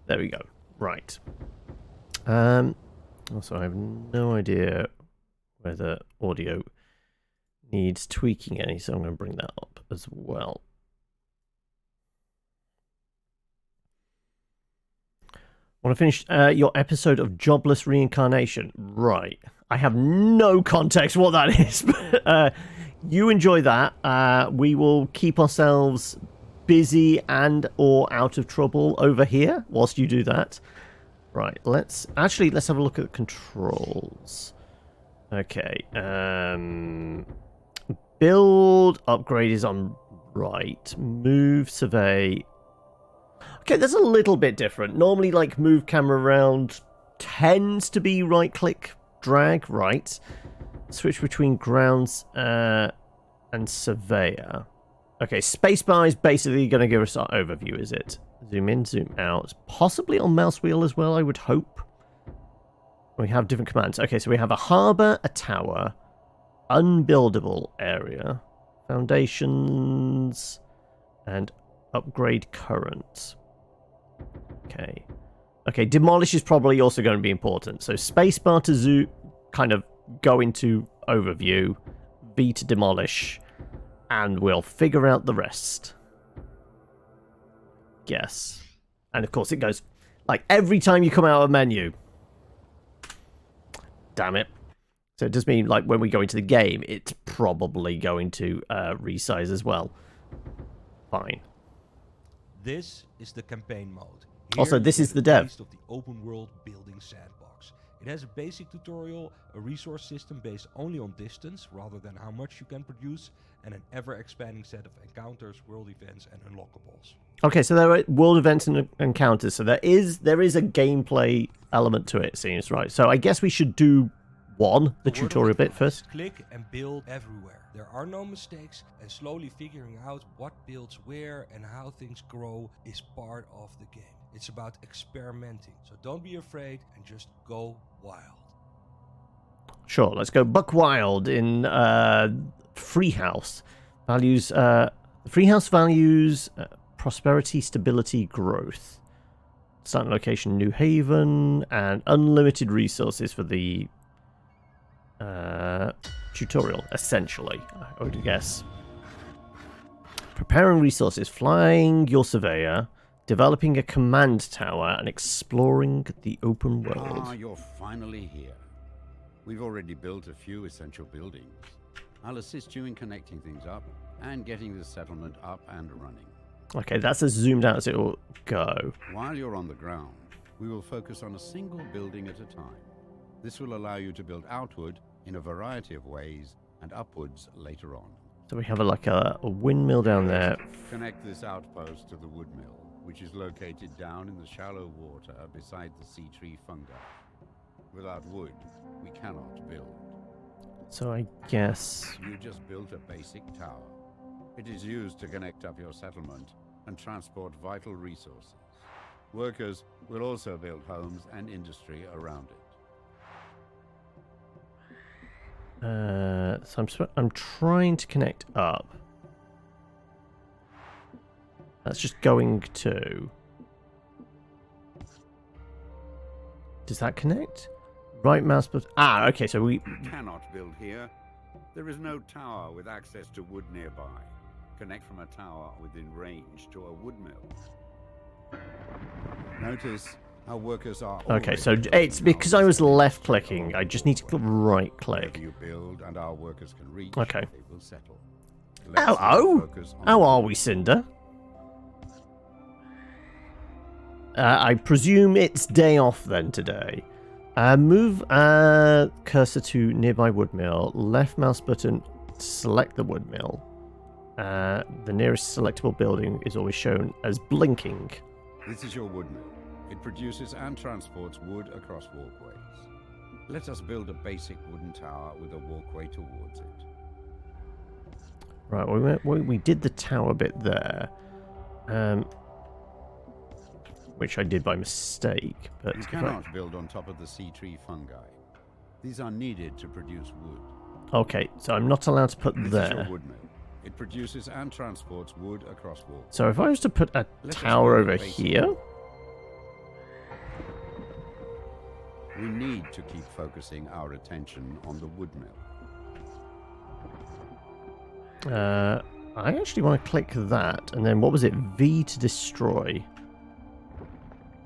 There we go. Right. Also, I have no idea whether audio needs tweaking any, so I'm going to bring that up as well. Want to finish your episode of Jobless Reincarnation? Right. I have no context what that is, but you enjoy that. We will keep ourselves busy and or out of trouble over here whilst you do that. Right, let's have a look at the controls. Okay. Build, upgrade is on right. Move, survey. Okay, that's a little bit different. Normally, like, move camera around tends to be right-click, drag, right. Switch between grounds and surveyor. Okay, spacebar is basically going to give us our overview, is it? Zoom in, zoom out. Possibly on mouse wheel as well, I would hope. We have different commands. Okay, so we have a harbour, a tower, unbuildable area, foundations, and upgrade current. Okay. Okay, demolish is probably also going to be important. So spacebar to zoom, kind of go into overview, V to demolish, and we'll figure out the rest. Yes. And of course it goes, like, every time you come out of a menu. Damn it. So it does mean, like, when we go into the game, it's probably going to resize as well. Fine. This is the campaign mode. Also, this is the dev. Of the open world building sandbox. It has a basic tutorial, a resource system based only on distance rather than how much you can produce, and an ever-expanding set of encounters, world events, and unlockables. Okay, so there are world events and encounters. So there is a gameplay element to it, seems right. So I guess we should do the tutorial bit first. Click and build everywhere. There are no mistakes, and slowly figuring out what builds where and how things grow is part of the game. It's about experimenting, so don't be afraid and just go wild. Sure, let's go buck wild in Freehouse. Values, Freehouse values prosperity, stability, growth. Starting location New Haven, and unlimited resources for the tutorial, essentially, I would guess. Preparing resources, flying your surveyor, developing a command tower, and exploring the open world. Ah, you're finally here. We've already built a few essential buildings. I'll assist you in connecting things up and getting the settlement up and running. Okay, that's as zoomed out as it will go. While you're on the ground, we will focus on a single building at a time. This will allow you to build outward in a variety of ways and upwards later on. So we have a windmill down there. Connect this outpost to the wood mill, which is located down in the shallow water beside the sea tree fungi. Without wood, we cannot build. So I guess... You just built a basic tower. It is used to connect up your settlement and transport vital resources. Workers will also build homes and industry around it. So I'm trying to connect up. That's just going to... Does that connect? Right mouse button. Ah, okay, so we... Cannot build here. There is no tower with access to wood nearby. Connect from a tower within range to a wood mill. Notice how workers are... Okay, so it's because I was left-clicking. I just need to right-click. You build and our workers can reach, okay. They will settle. Hello! How are we, Cinder? I presume it's day off then today. Move cursor to nearby woodmill. Left mouse button, select the woodmill. The nearest selectable building is always shown as blinking. This is your woodmill. It produces and transports wood across walkways. Let us build a basic wooden tower with a walkway towards it. Right, we did the tower bit there. Which I did by mistake. But you cannot build on top of the sea tree fungi. These are needed to produce wood. Okay, so I'm not allowed to put this there. Is your wood mill. It produces and transports wood across walls. So if I was to put a tower over here... We need to keep focusing our attention on the wood mill. I actually want to click that, and then what was it? V to destroy.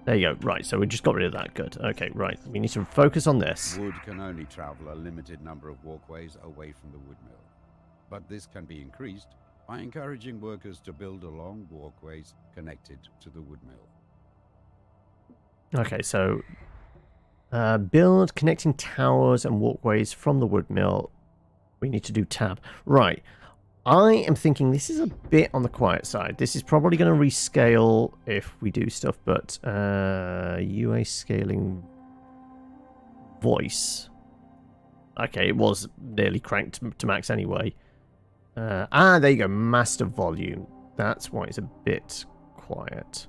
There you go. Right, so we just got rid of that. Good. Okay, right. We need to focus on this. Wood can only travel a limited number of walkways away from the wood mill. But this can be increased by encouraging workers to build along walkways connected to the wood mill. Okay, so build connecting towers and walkways from the wood mill. We need to do tab. Right. I am thinking this is a bit on the quiet side. This is probably going to rescale if we do stuff, but UA scaling voice. Okay, it was nearly cranked to max anyway. There you go, master volume. That's why it's a bit quiet.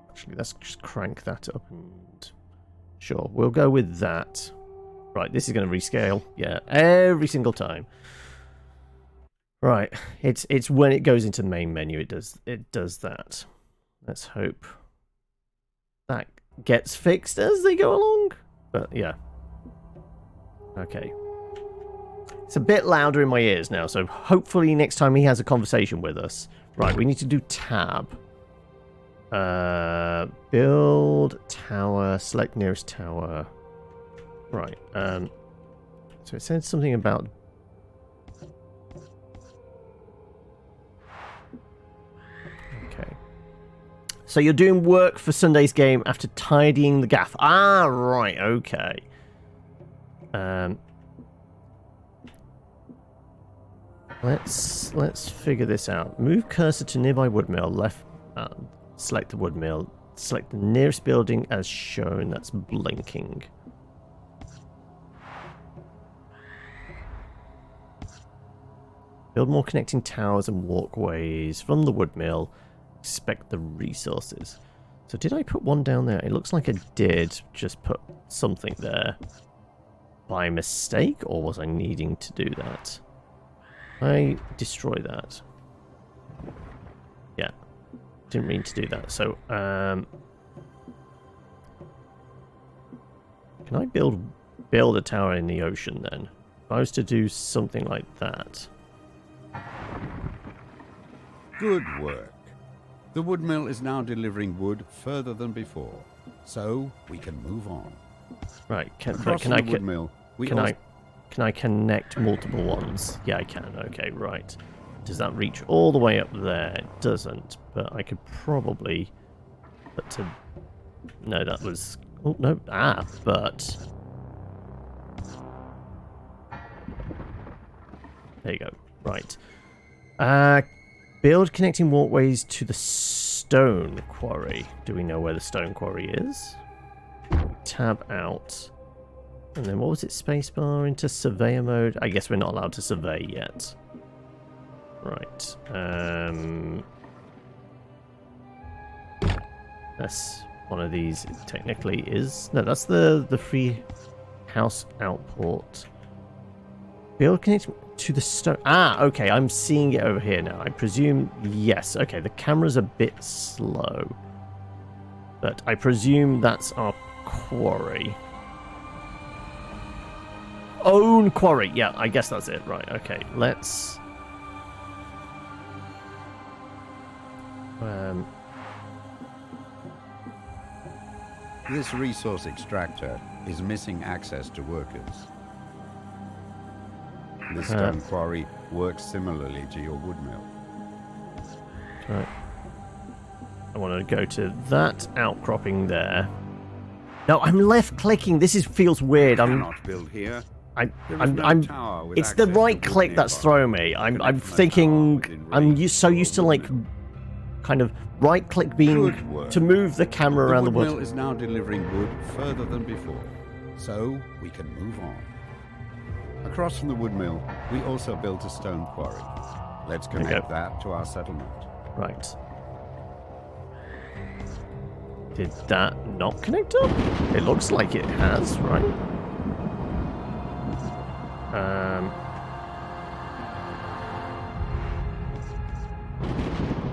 Actually, let's just crank that up and... Sure, we'll go with that. Right, this is going to rescale. Yeah, every single time. Right, it's when it goes into the main menu it does that. Let's hope that gets fixed as they go along. But yeah. Okay. It's a bit louder in my ears now, so hopefully next time he has a conversation with us. Right, we need to do tab. Build tower, select nearest tower. Right, so it said something about... Okay. So you're doing work for Sunday's game after tidying the gaff. Ah, right, okay. Let's figure this out. Move cursor to nearby woodmill. Left, select the woodmill. Select the nearest building as shown. That's blinking. Build more connecting towers and walkways from the woodmill. Expect the resources. So did I put one down there? It looks like I did just put something there by mistake, or was I needing to do that? I destroy that. Yeah, didn't mean to do that. So, can I build a tower in the ocean then? If I was to do something like that. Good work. The wood mill is now delivering wood further than before, so we can move on. Right, can I connect multiple ones? Yeah, I can. Okay, right. Does that reach all the way up there? It doesn't, but I could probably put to... No, that was... Oh, no. Ah, but... There you go. Right. Build connecting walkways to the stone quarry. Do we know where the stone quarry is? Tab out. And then what was it? Spacebar into surveyor mode? I guess we're not allowed to survey yet. Right. That's one of these technically is. No, that's the free house outport. Build connecting to the stone. Ah, okay. I'm seeing it over here now. I presume yes. Okay, the camera's a bit slow, but I presume that's our quarry. Own quarry. Yeah, I guess that's it. Right, okay. Let's... This resource extractor is missing access to workers. This stone quarry works similarly to your wood mill. Right. I want to go to that outcropping there. No, I'm left clicking. This feels weird. I cannot build here. It's the right click that's throwing me. I'm thinking so used to like kind of right click being to move the camera around the wood. The wood mill is now delivering wood further than before, so we can move on. Across from the wood mill, we also built a stone quarry. Let's connect that to our settlement. Right. Did that not connect up? It looks like it has, right?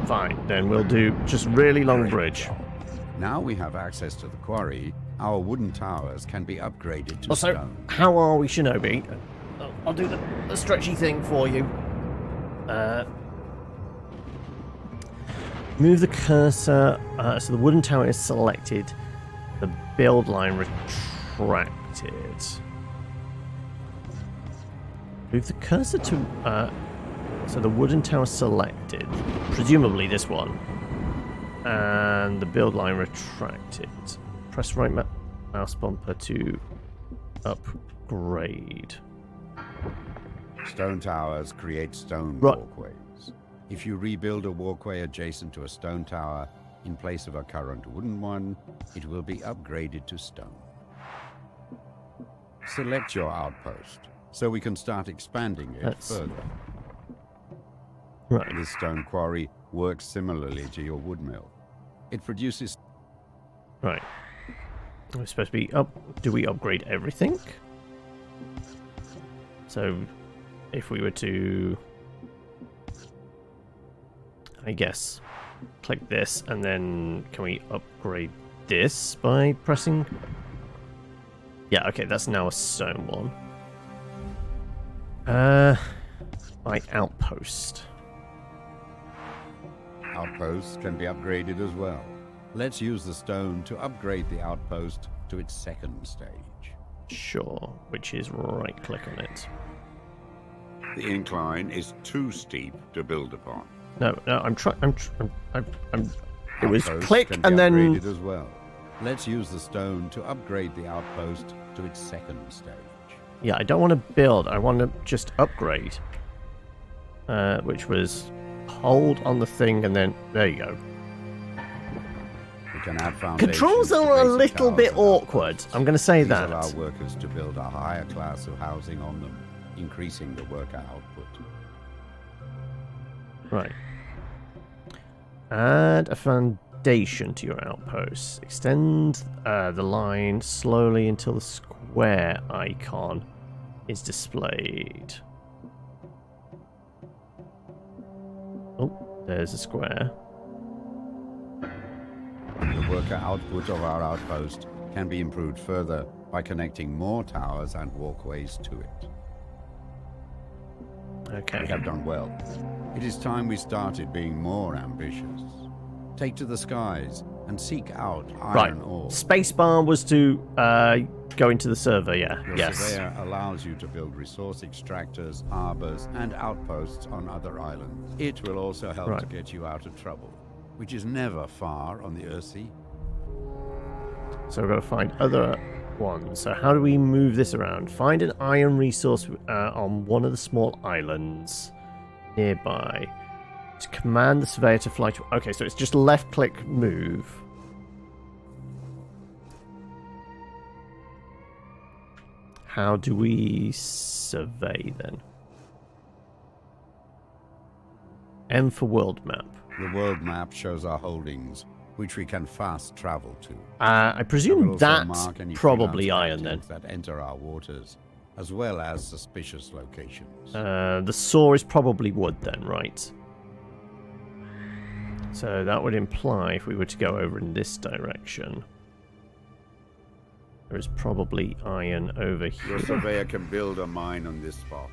Fine, then we'll do just really long bridge. Now we have access to the quarry, our wooden towers can be upgraded to Also, stone. how are we, Shinobi? I'll do the stretchy thing for you. Move the cursor so the wooden tower is selected. The build line retracted. Move the cursor to so the wooden tower selected, presumably this one, and the build line retracted. Press right mouse bumper to upgrade. Stone towers create stone Right. walkways. If you rebuild a walkway adjacent to a stone tower in place of a current wooden one, it will be upgraded to stone. Select your outpost so we can start expanding it further. Right. This stone quarry works similarly to your wood mill. It produces... Right. We're supposed to be up. Do we upgrade everything? So, if we were to, I guess, click this, and then can we upgrade this by pressing? Yeah. Okay, that's now a stone one. By outpost. Outposts can be upgraded as well. Let's use the stone to upgrade the outpost to its second stage. Sure. Which is right click on it. The incline is too steep to build upon. No, I'm trying. It was Outposts click can be and then. upgraded as well. Let's use the stone to upgrade the outpost to its second stage. Yeah, I don't want to build. I want to just upgrade. Which was hold on the thing and then there you go. We can add foundations. Controls to are a basic little towers bit and awkward. outposts. I'm going to say These that. allow workers to build a higher class of housing on them, increasing the worker output. Right. Add a foundation to your outpost. Extend the line slowly until the square icon is displayed. Oh, there's a square. The worker output of our outpost can be improved further by connecting more towers and walkways to it. Okay. We have done well. It is time we started being more ambitious. Take to the skies and seek out Right. iron ore. Spacebar was to go into the server, yeah. Your Yes. surveyor allows you to build resource extractors, harbors, and outposts on other islands. It will also help to Right. get you out of trouble, which is never far on the Earthsea. So we've got to find other ones. So how do we move this around? Find an iron resource on one of the small islands nearby. To command the surveyor to fly to... Okay, so it's just left-click move. How do we survey, then? M for world map. The world map shows our holdings, which we can fast travel to. I It will presume also that's mark any probably freelance iron, then. captives that enter our waters, as well as suspicious locations. The saw is probably wood then, right? So that would imply if we were to go over in this direction, there is probably iron over Your here. surveyor can build a mine on this spot.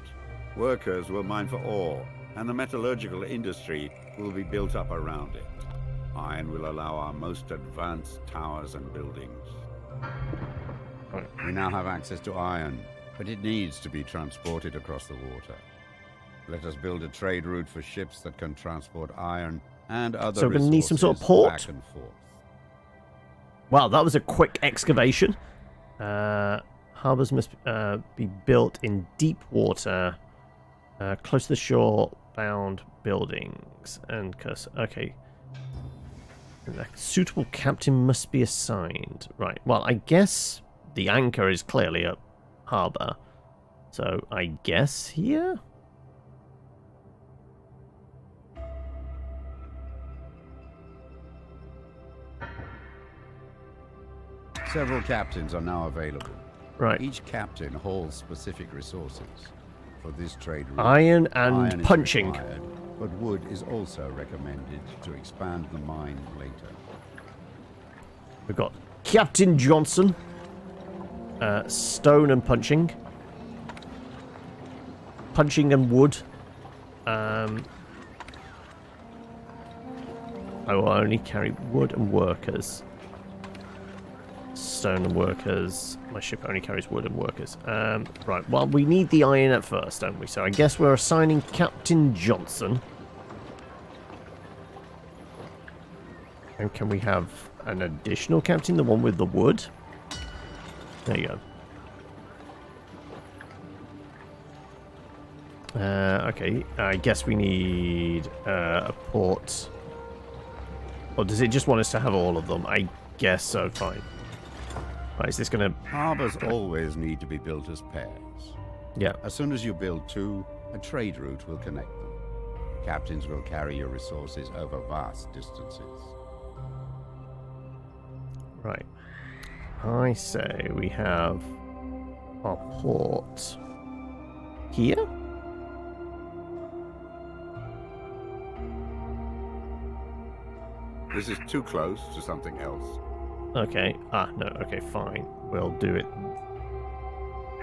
Workers will mine for ore, and the metallurgical industry will be built up around it. Iron will allow our most advanced towers and buildings. Right. We now have access to iron, but it needs to be transported across the water. Let us build a trade route for ships that can transport iron and other So we're gonna need some sort of resources port? back and forth. Wow, that was a quick excavation. Harbors must be built in deep water, close to the shore, bound buildings and cursor. Okay. A suitable captain must be assigned. Right. Well, I guess the anchor is clearly a harbour. So I guess here? Several captains are now available. Right. Each captain holds specific resources. For this trade route, Iron and iron is punching. required, but wood is also recommended to expand the mine later. We've got Captain Johnson. Stone and punching. Punching and wood. I will only carry wood and workers. Stone and workers. My ship only carries wood and workers. Right, well, we need the iron at first, don't we? So I guess we're assigning Captain Johnson. And can we have an additional captain? The one with the wood? There you go. Okay, I guess we need a port. Or does it just want us to have all of them? I guess so, fine. Right, is this going to... Harbors always need to be built as pairs. Yeah. As soon as you build two, a trade route will connect them. Captains will carry your resources over vast distances. Right. I say we have our port here? This is too close to something else. Okay. Ah, no. Okay, fine. We'll do it.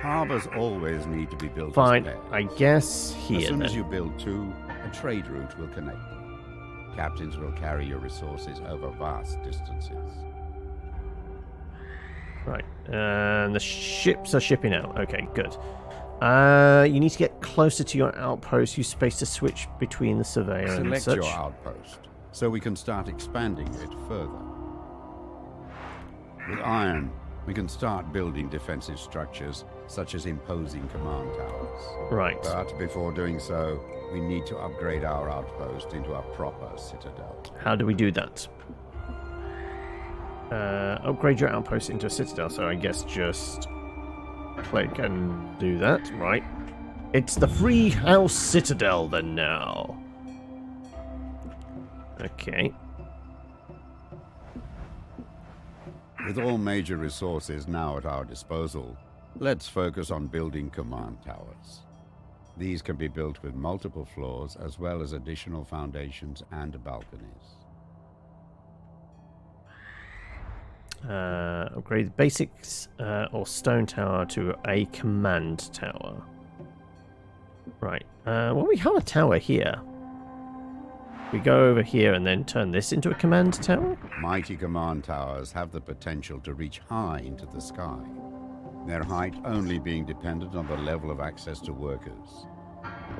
Harbors always need to be built Fine. as pairs. I guess here, As soon then. as you build two, a trade route will connect them. Captains will carry your resources over vast distances. Right. And the ships are shipping out. Okay, good. You need to get closer to your outpost. Use space to switch between the surveyor and Select such. your outpost, so we can start expanding it further. With iron, we can start building defensive structures, such as imposing command towers. Right. But before doing so, we need to upgrade our outpost into a proper citadel. How do we do that? Upgrade your outpost into a citadel, so I guess just click and do that. Right. It's the Free House Citadel then now. Okay. With all major resources now at our disposal, let's focus on building command towers. These can be built with multiple floors as well as additional foundations and balconies. Upgrade the basics or stone tower to a command tower. Right. Well, we have a tower here. We go over here and then turn this into a command tower? Mighty command towers have the potential to reach high into the sky, their height only being dependent on the level of access to workers.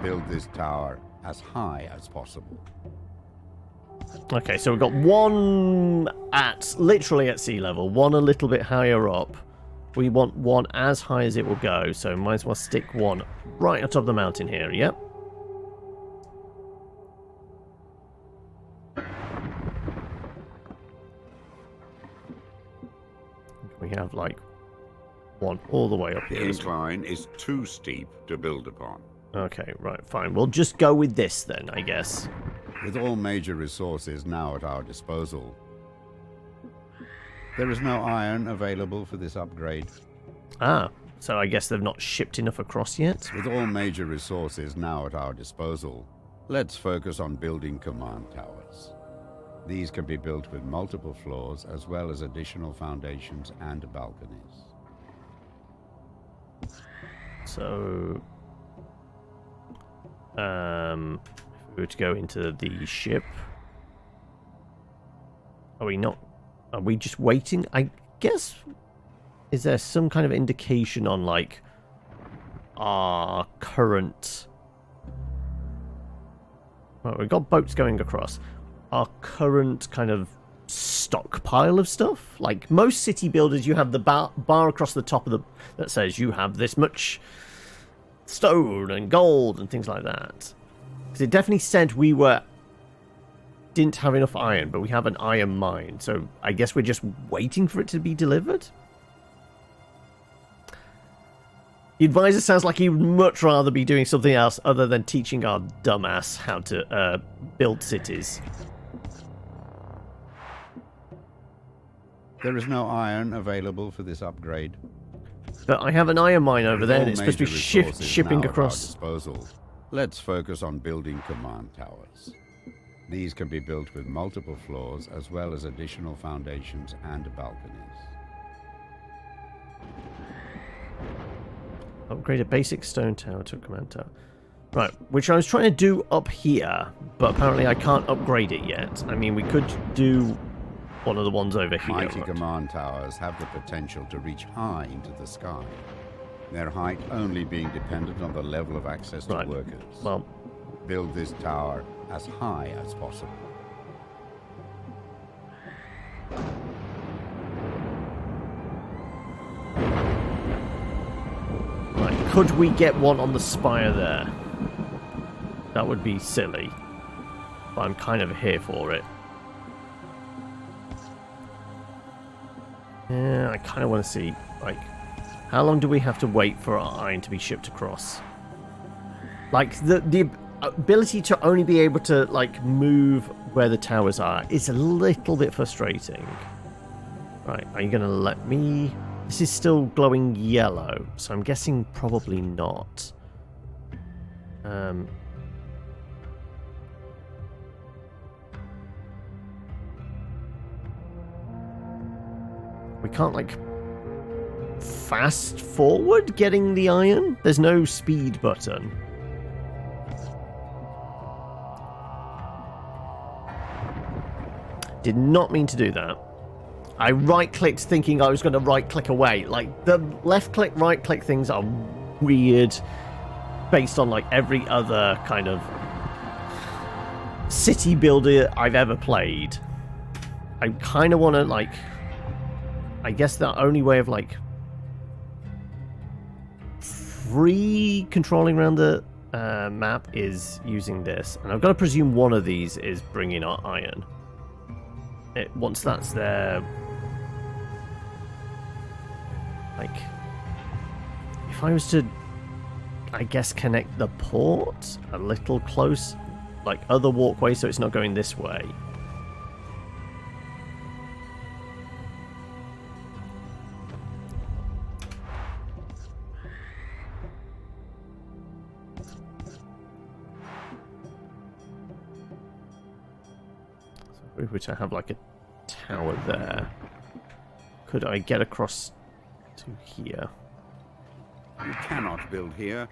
Build this tower as high as possible. Okay, so we've got one literally at sea level, one a little bit higher up. We want one as high as it will go, so might as well stick one right on top of the mountain here, yep. We have like one all the way up The here. incline is too steep to build upon. Okay, right, fine. We'll just go with this then, I guess. With all major resources now at our disposal, there is no iron available for this upgrade. Ah, so I guess they've not shipped enough across yet? With all major resources now at our disposal, let's focus on building command towers. These can be built with multiple floors as well as additional foundations and balconies. So, if we were to go into the ship, are we not? Are we just waiting? I guess. Is there some kind of indication on like our current? Well, we've got boats going across. Our current kind of stockpile of stuff. Like most city builders, you have the bar across the top of the that says you have this much stone and gold and things like that. Because it definitely said we didn't have enough iron, but we have an iron mine. So I guess we're just waiting for it to be delivered. The advisor sounds like he would much rather be doing something else other than teaching our dumbass how to build cities. There is no iron available for this upgrade. But I have an iron mine over With there, all and it's supposed to be major resources shipping now at our across. disposal, let's focus on building command towers. These can be built with multiple floors as well as additional foundations and balconies. Upgrade a basic stone tower to a command tower. Right, which I was trying to do up here, but apparently I can't upgrade it yet. I mean, we could do one of the ones over here. Mighty right? command towers have the potential to reach high into the sky, their height only being dependent on the level of access to workers. Well, build this tower as high as possible. right, could we get one on the spire there? That would be silly, but I'm kind of here for it. Yeah, I kind of want to see, like, how long do we have to wait for our iron to be shipped across? Like, the ability to only be able to, like, move where the towers are is a little bit frustrating. Right, are you going to let me... This is still glowing yellow, so I'm guessing probably not. We can't, like, fast forward getting the iron? There's no speed button. Did not mean to do that. I right-clicked thinking I was going to right-click away. Like, the left-click, right-click things are weird based on, like, every other kind of city builder I've ever played. I kind of want to, like... I guess the only way of, like, free controlling around the map is using this. And I've got to presume one of these is bringing our iron. Once that's there... Like, if I was to, I guess, connect the port a little close, like other walkway, so it's not going this way. So if we were to have like a tower there, could I get across to here? You cannot build here.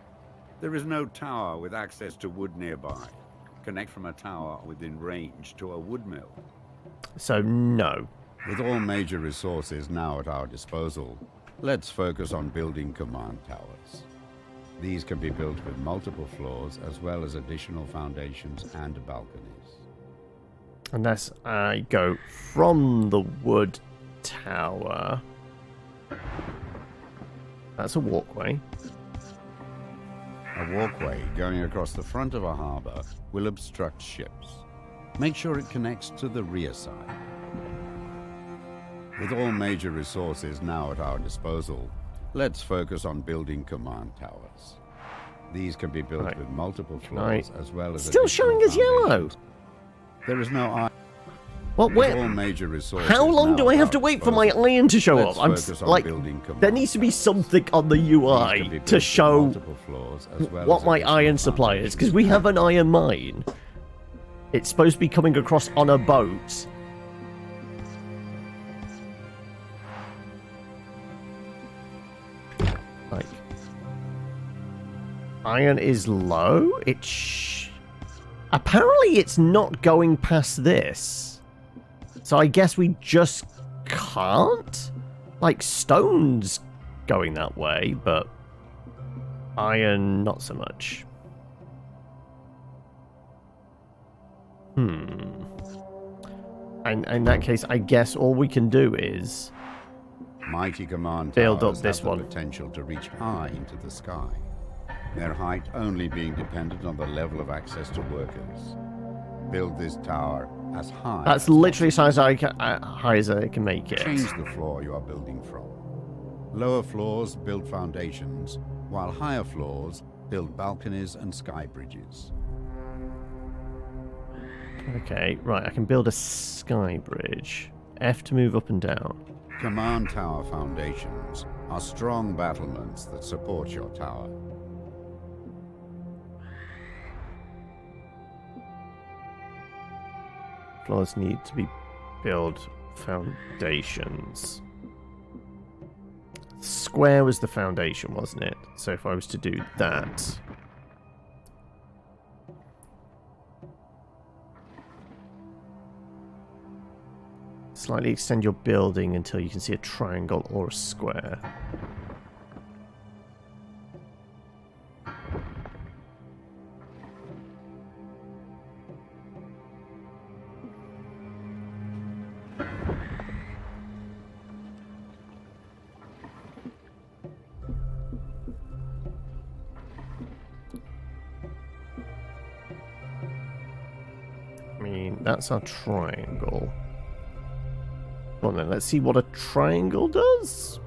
There is no tower with access to wood nearby. Connect from a tower within range to a wood mill. So, no. With all major resources now at our disposal, let's focus on building command towers. These can be built with multiple floors as well as additional foundations and balconies. Unless I go from the wood tower. That's a walkway. A walkway going across the front of a harbor will obstruct ships. Make sure it connects to the rear side. With all major resources now at our disposal, let's focus on building command towers. These can be built with multiple floors as well as... Still showing as yellow! There is no iron. What? Where? All major resources how long do I have to wait for my iron to show up? I'm like, there needs to be something on the UI to show what my iron supply is, because we have an iron mine. It's supposed to be coming across on a boat. Like, iron is low. Apparently it's not going past this. So I guess we just can't? Like, stone's going that way, but iron not so much. And in that case, I guess all we can do is mighty command build up towers this have the one. Potential to reach high into the sky. Their height only being dependent on the level of access to workers. Build this tower as high. That's literally as high as I can make it. Change the floor you are building from. Lower floors build foundations, while higher floors build balconies and sky bridges. Okay, right, I can build a sky bridge. F to move up and down. Command tower foundations are strong battlements that support your tower. Floors need to be built foundations. Square was the foundation, wasn't it? So if I was to do that... Slightly extend your building until you can see a triangle or a square. I mean, that's our triangle. Well then, let's see what a triangle does.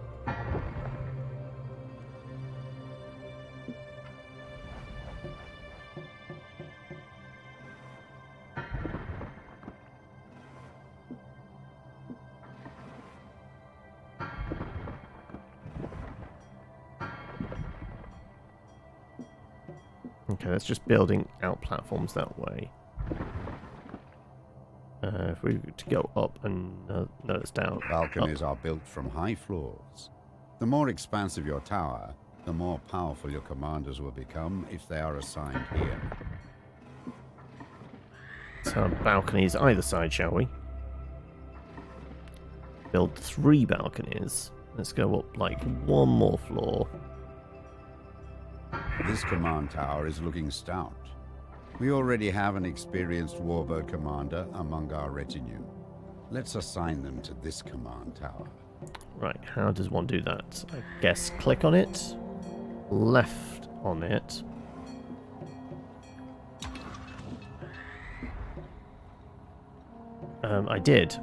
Okay, that's just building out platforms that way. If we were to go up and no, it's down. Balconies are built from high floors. The more expansive your tower, the more powerful your commanders will become if they are assigned here. So balconies either side, shall we? Build 3 balconies. Let's go up like 1 more floor. This command tower is looking stout. We already have an experienced warbird commander among our retinue. Let's assign them to this command tower. Right, how does one do that? I guess click on it, left on it. I did.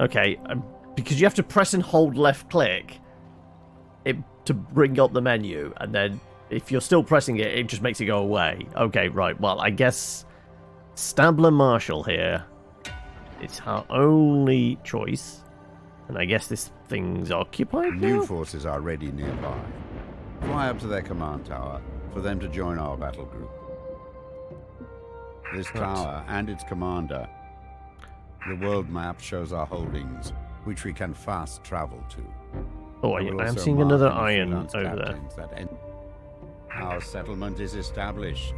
Okay, because you have to press and hold left click to bring up the menu, and then if you're still pressing it, it just makes it go away. Okay, right, well, I guess Stabler Marshal here. It's our only choice, and I guess this thing's occupied now? New forces are ready nearby. Fly up to their command tower for them to join our battle group. This tower and its commander. The world map shows our holdings, which we can fast travel to. Oh, I am seeing another iron over there. Our settlement is established.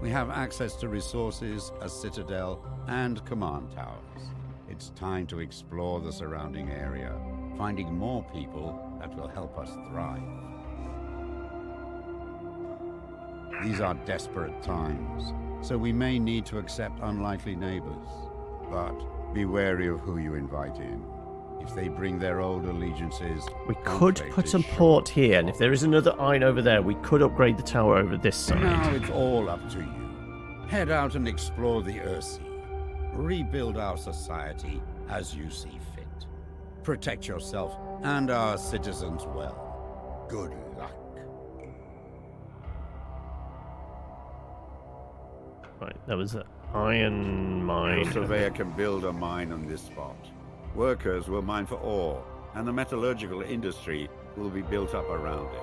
We have access to resources, a citadel, and command towers. It's time to explore the surrounding area, finding more people that will help us thrive. These are desperate times, so we may need to accept unlikely neighbors. But be wary of who you invite in. If they bring their old allegiances... We could put a port here, and if there is another iron over there, we could upgrade the tower over this side. Now it's all up to you. Head out and explore the Earthsea. Rebuild our society as you see fit. Protect yourself and our citizens well. Good luck. Right, that was an iron mine. The surveyor can build a mine on this spot. Workers will mine for ore, and the metallurgical industry will be built up around it.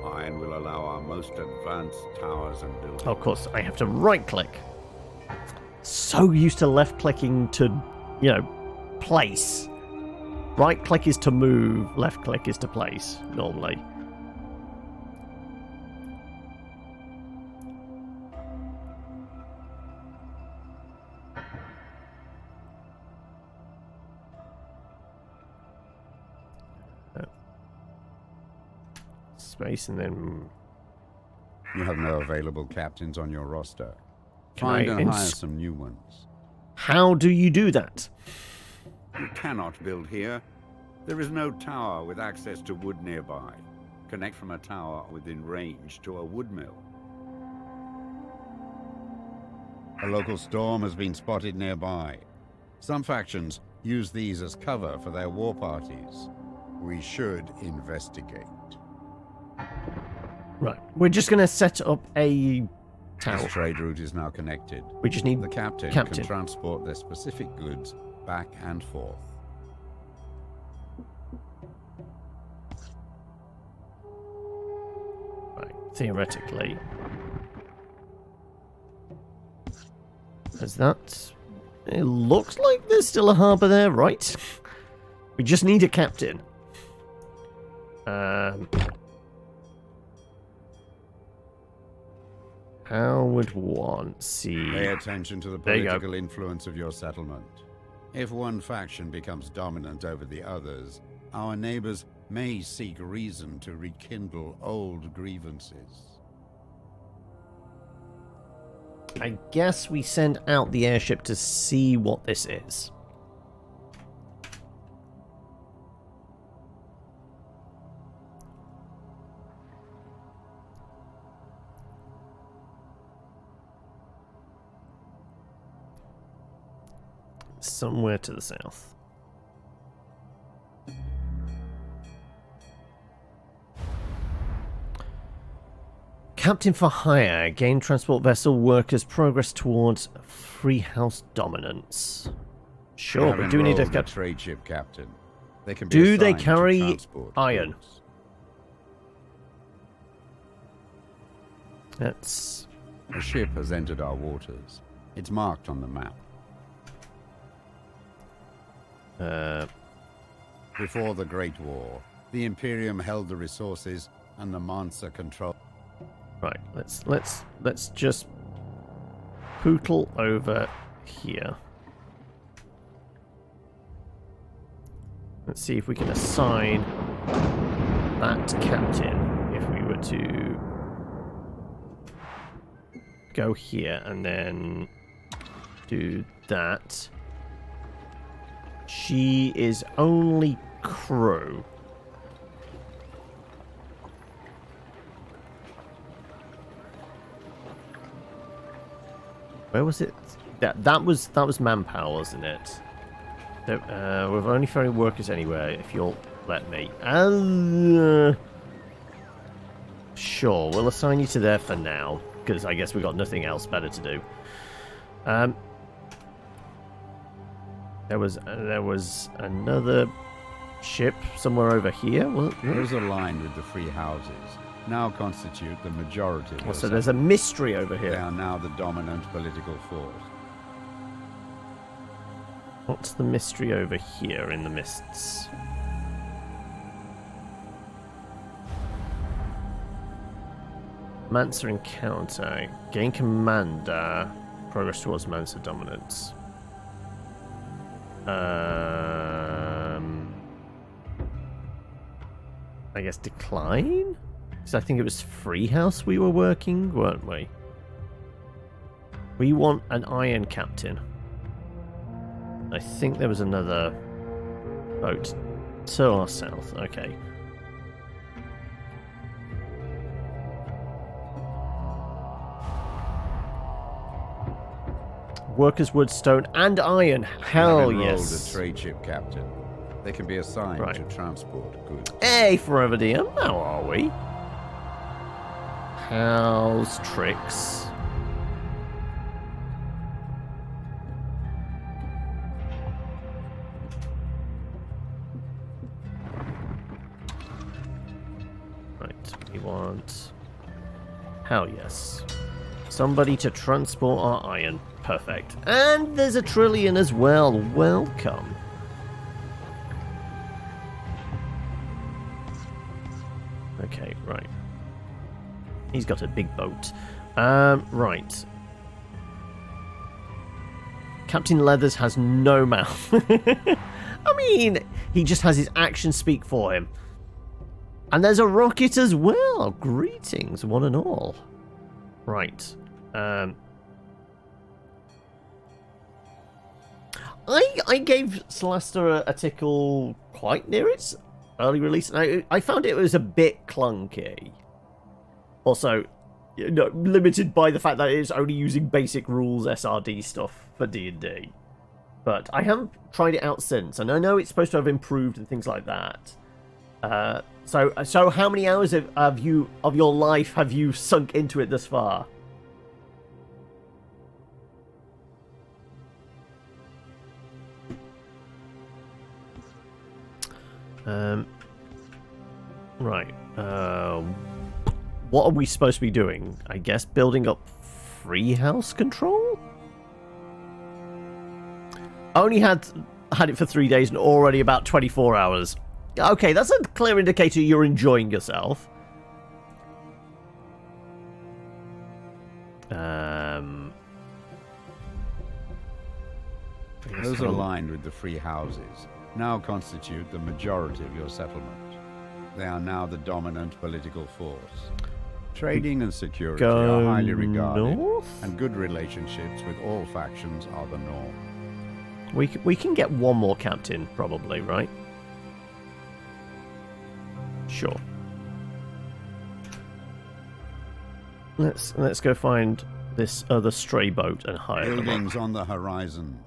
Iron will allow our most advanced towers and buildings. Oh, of course, I have to right-click. So used to left-clicking to, place. Right-click is to move, left-click is to place, normally. Space and then... You have no available captains on your roster. Can Find I and hire some new ones. How do you do that? You cannot build here. There is no tower with access to wood nearby. Connect from a tower within range to a wood mill. A local storm has been spotted nearby. Some factions use these as cover for their war parties. We should investigate. Right, we're just going to set up a tower. This trade route is now connected. We just need The captain can transport their specific goods back and forth. Right, theoretically. Is that... It looks like there's still a harbour there, right? We just need a captain. How would one see... Pay attention to the There you go. political influence of your settlement. If one faction becomes dominant over the others, our neighbors may seek reason to rekindle old grievances. I guess we send out the airship to see what this is. Somewhere to the south. Captain for hire. Gain transport vessel workers progress towards free house dominance. Sure, we do need a trade ship captain. They can be do they assigned to carry transport iron? goods. That's... A ship has entered our waters. It's marked on the map. Before the Great War, the Imperium held the resources and the Mansa controlled. Right, let's just pootle over here. Let's see if we can assign that captain if we were to go here and then do that. She is only crew. Where was it? That was manpower, wasn't it? We've only ferry workers anywhere, if you'll let me. Sure, we'll assign you to there for now, because I guess we've got nothing else better to do. There was another ship somewhere over here. Those aligned with the free houses now constitute the majority of so there's a mystery over They here. are now the dominant political force. What's the mystery over here in the mists? Mansa encounter. Gain commander. Progress towards Mansa dominance. I guess decline? Because I think it was Freehouse we were working, weren't we? We want an iron captain. I think there was another boat to our south. Okay. Workers, wood, stone, and iron. Hell Enrolled yes. a trade ship captain. They can be assigned Right. to transport goods. Hey, Forever DM, how are we? How's tricks? Right, we want... Hell yes. Somebody to transport our iron. Perfect. And there's a trillion as well. Welcome. Okay, right. He's got a big boat. Right. Captain Leathers has no mouth. I mean, he just has his actions speak for him. And there's a rocket as well. Greetings, one and all. Right. I gave Celesta a tickle quite near its early release, and I found it was a bit clunky. Also, you know, limited by the fact that it's only using basic rules SRD stuff for D&D. But I haven't tried it out since, and I know it's supposed to have improved and things like that. So how many hours of your life have you sunk into it thus far? Right. What are we supposed to be doing? I guess building up free house control? Only had it for 3 days and already about 24 hours. Okay, that's a clear indicator you're enjoying yourself. Those aligned with the free houses now constitute the majority of your settlement. They are now the dominant political force. Trading and security are highly regarded, and good relationships with all factions are the norm. We can get one more captain, probably, right? Sure. Let's go find this other stray boat and hire them. Buildings on the horizon.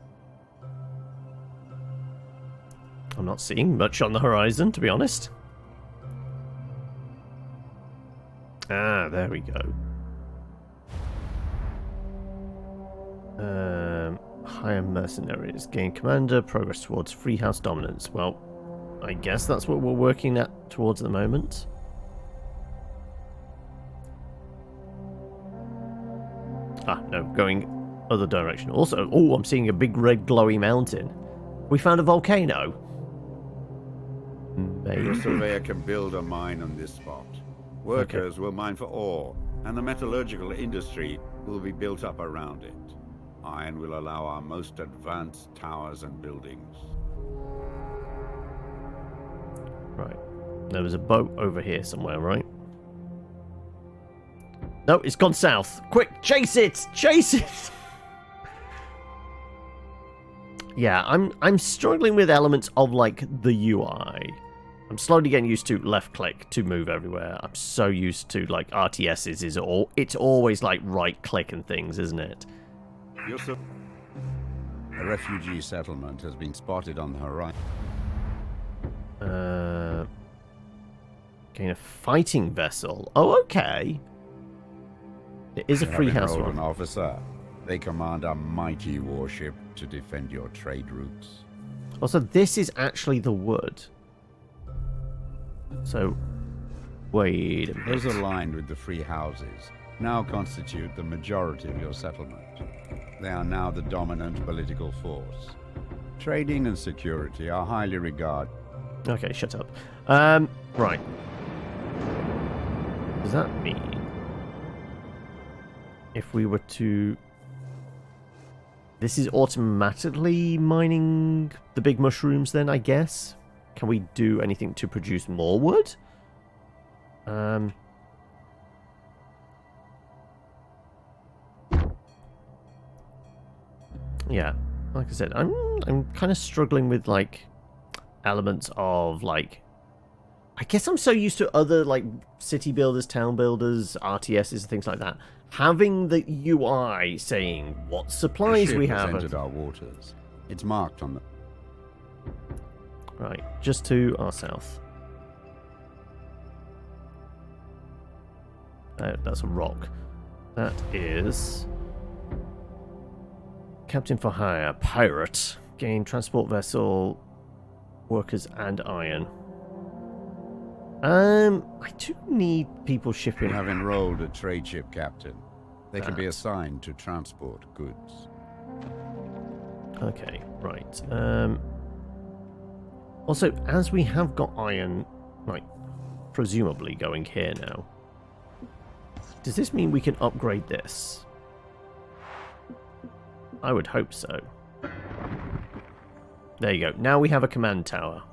I'm not seeing much on the horizon, to be honest. Ah, there we go. Hire mercenaries. Gain commander. Progress towards free house dominance. Well, I guess that's what we're working at towards at the moment. Ah, no, going other direction. Also, oh, I'm seeing a big red glowy mountain. We found a volcano. Maybe. Your surveyor can build a mine on this spot. Workers will mine for ore, and the metallurgical industry will be built up around it. Iron will allow our most advanced towers and buildings. Right. There was a boat over here somewhere, right? No, it's gone south. Quick, chase it! Chase it! Yeah, I'm struggling with elements of, like, the UI. I'm slowly getting used to left click to move everywhere. I'm so used to, like, RTSs it's always, like, right click and things, isn't it? A refugee settlement has been spotted on the horizon. Gain a fighting vessel. Oh, okay. It is a free house Having one. an officer, they command a mighty warship to defend your trade routes. Also, this is actually the wood. So, wait a minute. Those aligned with the free houses now constitute the majority of your settlement. They are now the dominant political force. Trading and security are highly regarded. Okay, shut up. Right. Does that mean if we were to... This is automatically mining the big mushrooms then, I guess? Can we do anything to produce more wood? Yeah, like I said, I'm kind of struggling with, like, elements of, like... I guess I'm so used to other, like, city builders, town builders, RTSs, and things like that. Having the UI saying what supplies we have. Entered our waters. It's marked on the... Right, just to our south. That's a rock. That is... Captain for hire, pirate. Gain transport vessel, workers and iron. I do need people shipping. We have enrolled a trade ship captain. They can be assigned to transport goods. Okay, right. Also, as we have got iron, like, presumably going here now, does this mean we can upgrade this? I would hope so. There you go. Now we have a command tower.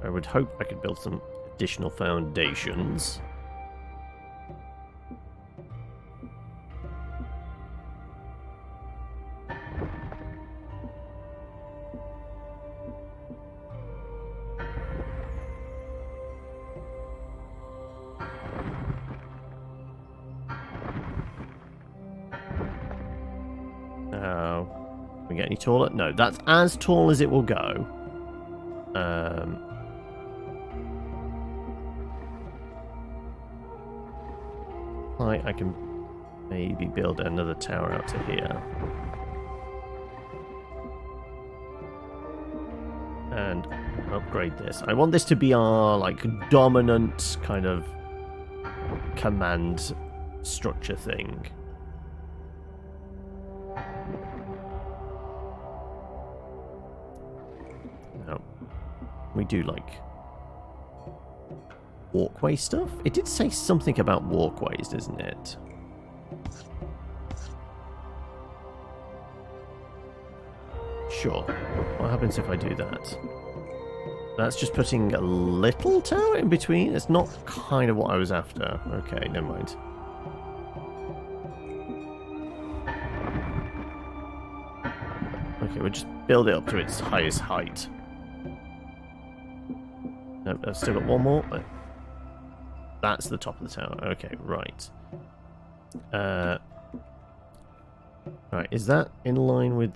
I would hope I could build some additional foundations. Can we get any taller? No, that's as tall as it will go. I can maybe build another tower out to here. And upgrade this. I want this to be our, like, dominant kind of command structure thing. No. We do like walkway stuff? It did say something about walkways, doesn't it? Sure. What happens if I do that? That's just putting a little tower in between? It's not kind of what I was after. Okay, never mind. Okay, we'll just build it up to its highest height. No, I've still got one more. That's the top of the tower. Okay, right. Right, is that in line with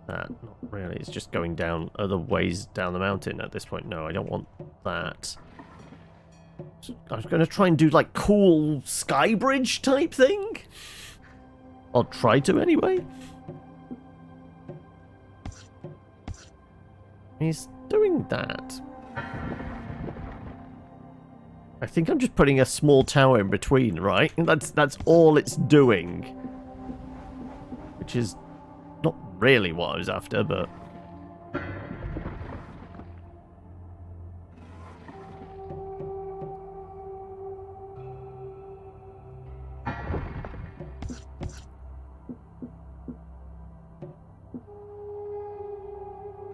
that? Not really. It's just going down other ways down the mountain at this point. No, I don't want that. I was going to try and do like cool sky bridge type thing. I'll try to anyway. He's doing that. I think I'm just putting a small tower in between, right? That's all it's doing. Which is not really what I was after, but...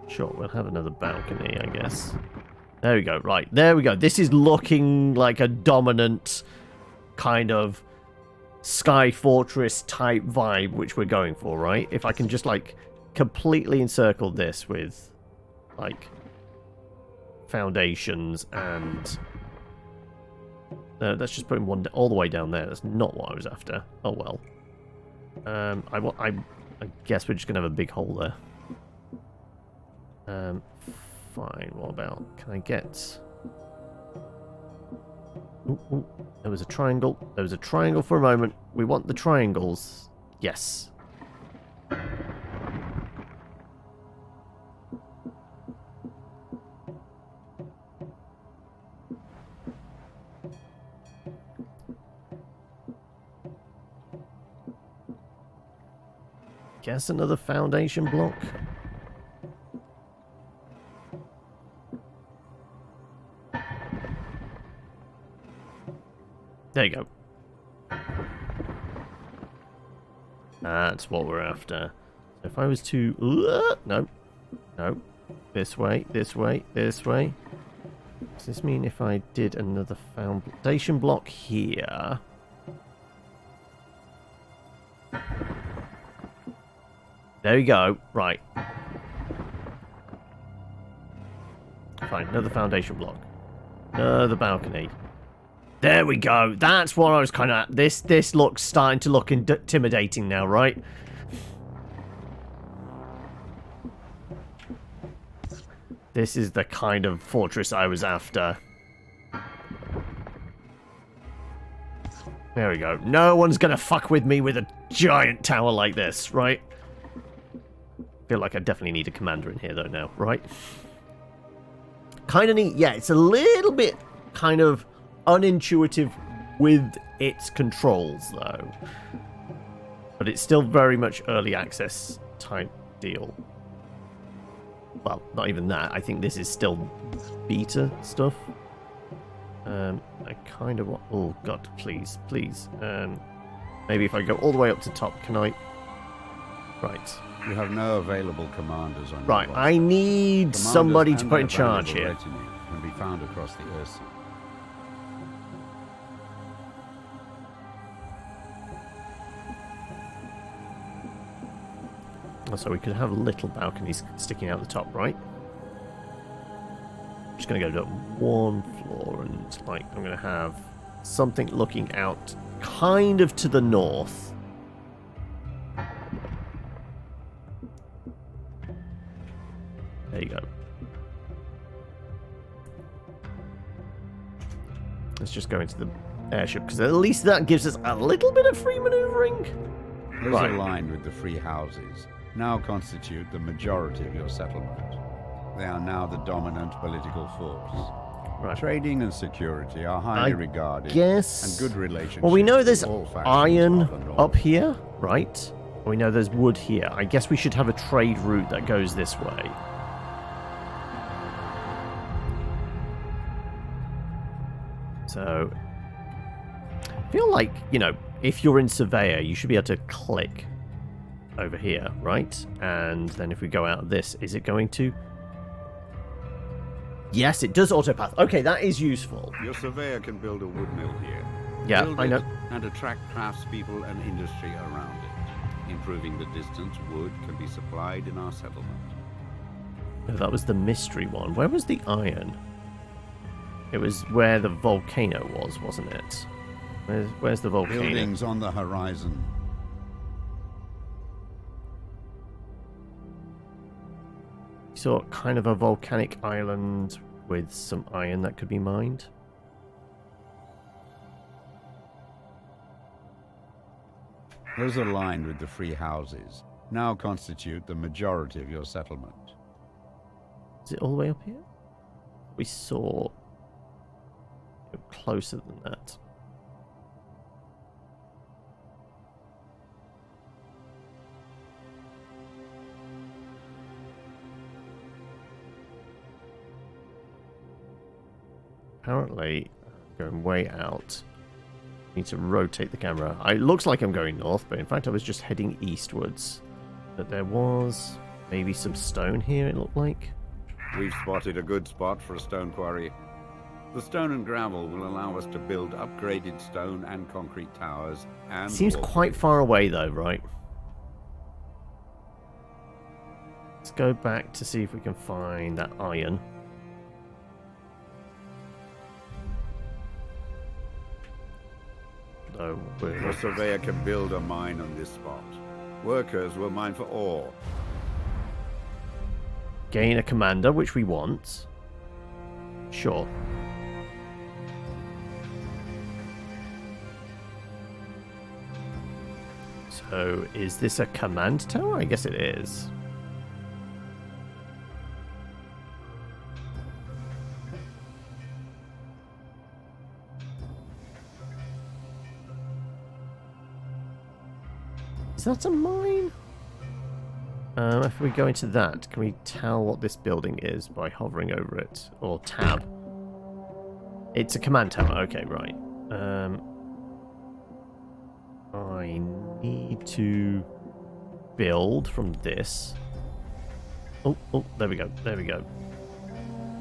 Sure, we'll have another balcony, I guess. There we go, right, there we go. This is looking like a dominant kind of Sky Fortress type vibe, which we're going for, right? If I can just, like, completely encircle this with, like, foundations and... that's just putting one all the way down there. That's not what I was after. Oh, well. I guess we're just going to have a big hole there. Fine, what about... Can I get... Ooh, there was a triangle. There was a triangle for a moment. We want the triangles. Yes. Guess another foundation block. There you go. That's what we're after. So if I was to... no. No. This way, this way, this way. Does this mean if I did another foundation block here... There we go. Right. Fine, another foundation block. Another balcony. There we go. That's what I was kind of... This looks starting to look intimidating now, right? This is the kind of fortress I was after. There we go. No one's going to fuck with me with a giant tower like this, right? Feel like I definitely need a commander in here, though, now, right? Kind of neat. Yeah, it's a little bit kind of... unintuitive with its controls, though. But it's still very much early access type deal. Well, not even that. I think this is still beta stuff. I kind of want... Oh, God, please, please. Maybe if I go all the way up to top, can I... Right. You have no available commanders on Right, your I need Commanders somebody to and put in their charge valuable here. retinue can be found across the Earth. So we could have little balconies sticking out the top, right? I'm just going to go to one floor and, like, I'm going to have something looking out kind of to the north. There you go. Let's just go into the airship, because at least that gives us a little bit of free maneuvering. Those Right. aligned with the free houses now constitute the majority of your settlement. They are now the dominant political force. Right. Trading and security are highly regarded, Yes. and good relationships. Well, we know there's with all factions iron are the norm. up here, right? We know there's wood here. I guess we should have a trade route that goes this way. So, I feel like, you know, if you're in Surveyor, you should be able to click over here, right? And then if we go out of this, is it going to... Yes, it does autopath. Okay, that is useful. Your surveyor can build a wood mill here. Yeah, Build I it know. And attract craftspeople and industry around it. Improving the distance, wood can be supplied in our settlement. No, that was the mystery one. Where was the iron? It was where the volcano was, wasn't it? Where's the volcano? Buildings on the horizon. So kind of a volcanic island with some iron that could be mined. Those aligned with the free houses now constitute the majority of your settlement. Is it all the way up here? We saw closer than that. Apparently, I'm going way out. Need to rotate the camera. It looks like I'm going north, but in fact I was just heading eastwards. But there was maybe some stone here, it looked like. We've spotted a good spot for a stone quarry. The stone and gravel will allow us to build upgraded stone and concrete towers and... Seems quite far away though, right? Let's go back to see if we can find that iron. No, Your surveyor can build a mine on this spot. Workers will mine for ore. Gain a commander, which we want. Sure. So, is this a command tower? I guess it is. Is that a mine? If we go into that, can we tell what this building is by hovering over it? Or tab? It's a command tower. Okay, right. I need to build from this. Oh, there we go. There we go.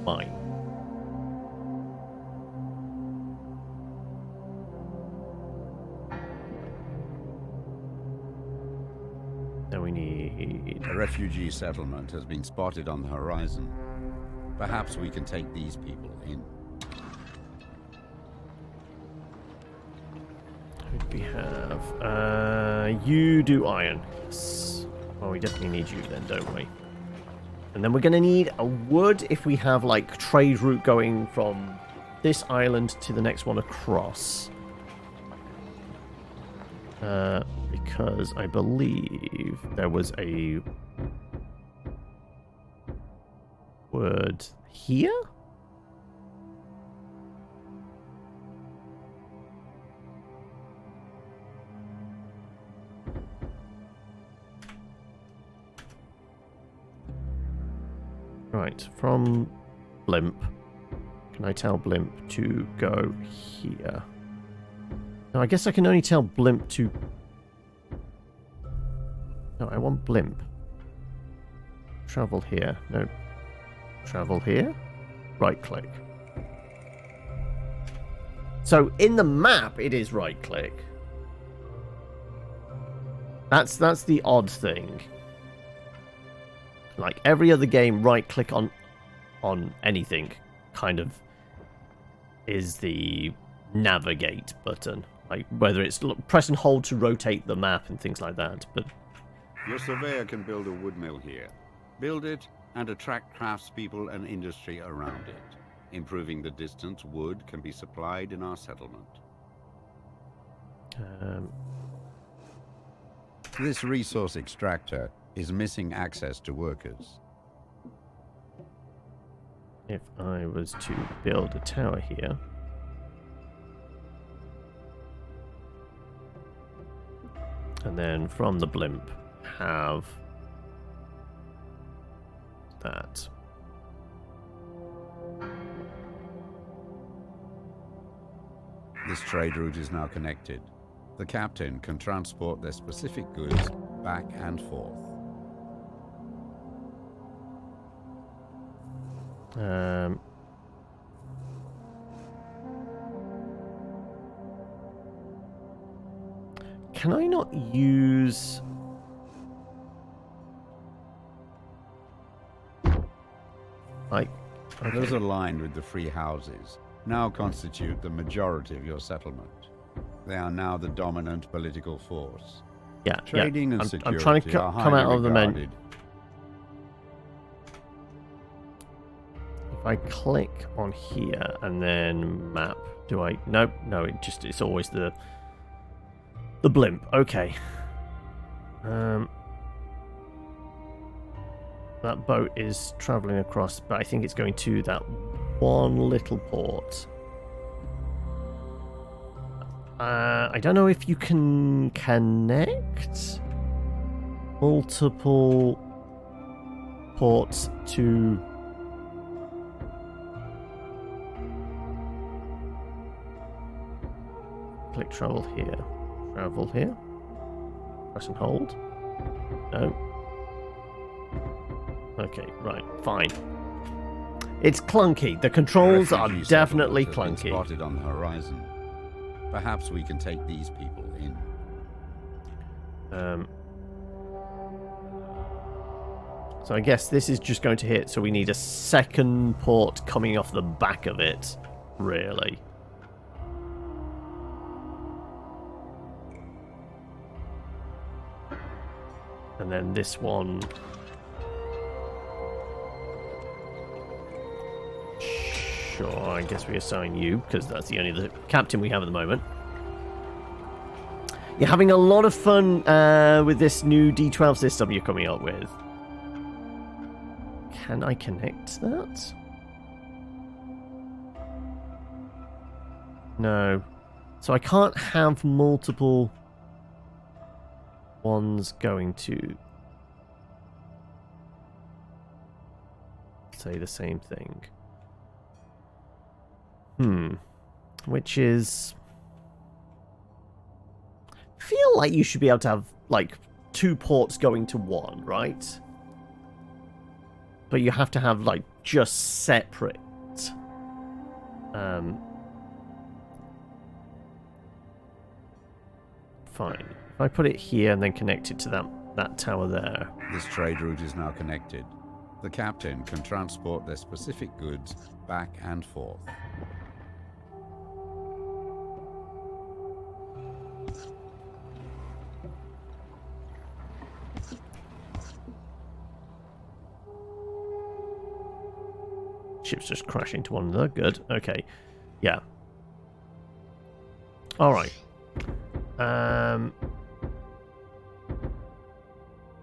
Mine. Then we need... A refugee settlement has been spotted on the horizon. Perhaps we can take these people in. Who do we have? You do iron. Yes. Well, we definitely need you then, don't we? And then we're going to need a wood if we have, like, trade route going from this island to the next one across. Because I believe there was a word here? Right, from Blimp. Can I tell Blimp to go here? No, I guess I can only tell Blimp to... No, I want Blimp. Travel here. No. Travel here? Right click. So, in the map, it is right click. That's the odd thing. Like, every other game, right click on anything kind of is the navigate button. Like, whether it's press and hold to rotate the map and things like that, but... Your surveyor can build a wood mill here. Build it and attract craftspeople and industry around it. Improving the distance, wood can be supplied in our settlement. This resource extractor is missing access to workers. if I was to build a tower here. And then from the blimp have that. This trade route is now connected. The captain can transport their specific goods back and forth. Can I not use... Okay. Those aligned with the free houses now constitute the majority of your settlement. They are now the dominant political force. Yeah, Trading and I'm security trying to are come highly out of the menu. regarded. If I click on here and then map, do I? Nope, no, it's always the blimp. Okay. That boat is traveling across, but I think it's going to that one little port. I don't know if you can connect multiple ports to... Click travel here. Travel here. Press and hold. No. Okay, right, fine. It's clunky. The controls are definitely clunky. Spotted on the horizon. Perhaps we can take these people in. So I guess this is just going to hit, so we need a second port coming off the back of it, really. And then this one... Sure, I guess we assign you, because that's the only captain we have at the moment. You're having a lot of fun with this new D12 system you're coming up with. Can I connect that? No. So I can't have multiple ones going to say the same thing. Which is... feel like you should be able to have, like, 2 ports going to 1, right? But you have to have, like, just separate. Fine. If I put it here and then connect it to that tower there. This trade route is now connected. The captain can transport their specific goods back and forth. Ships just crash into one another. Good. Okay. Yeah. All right.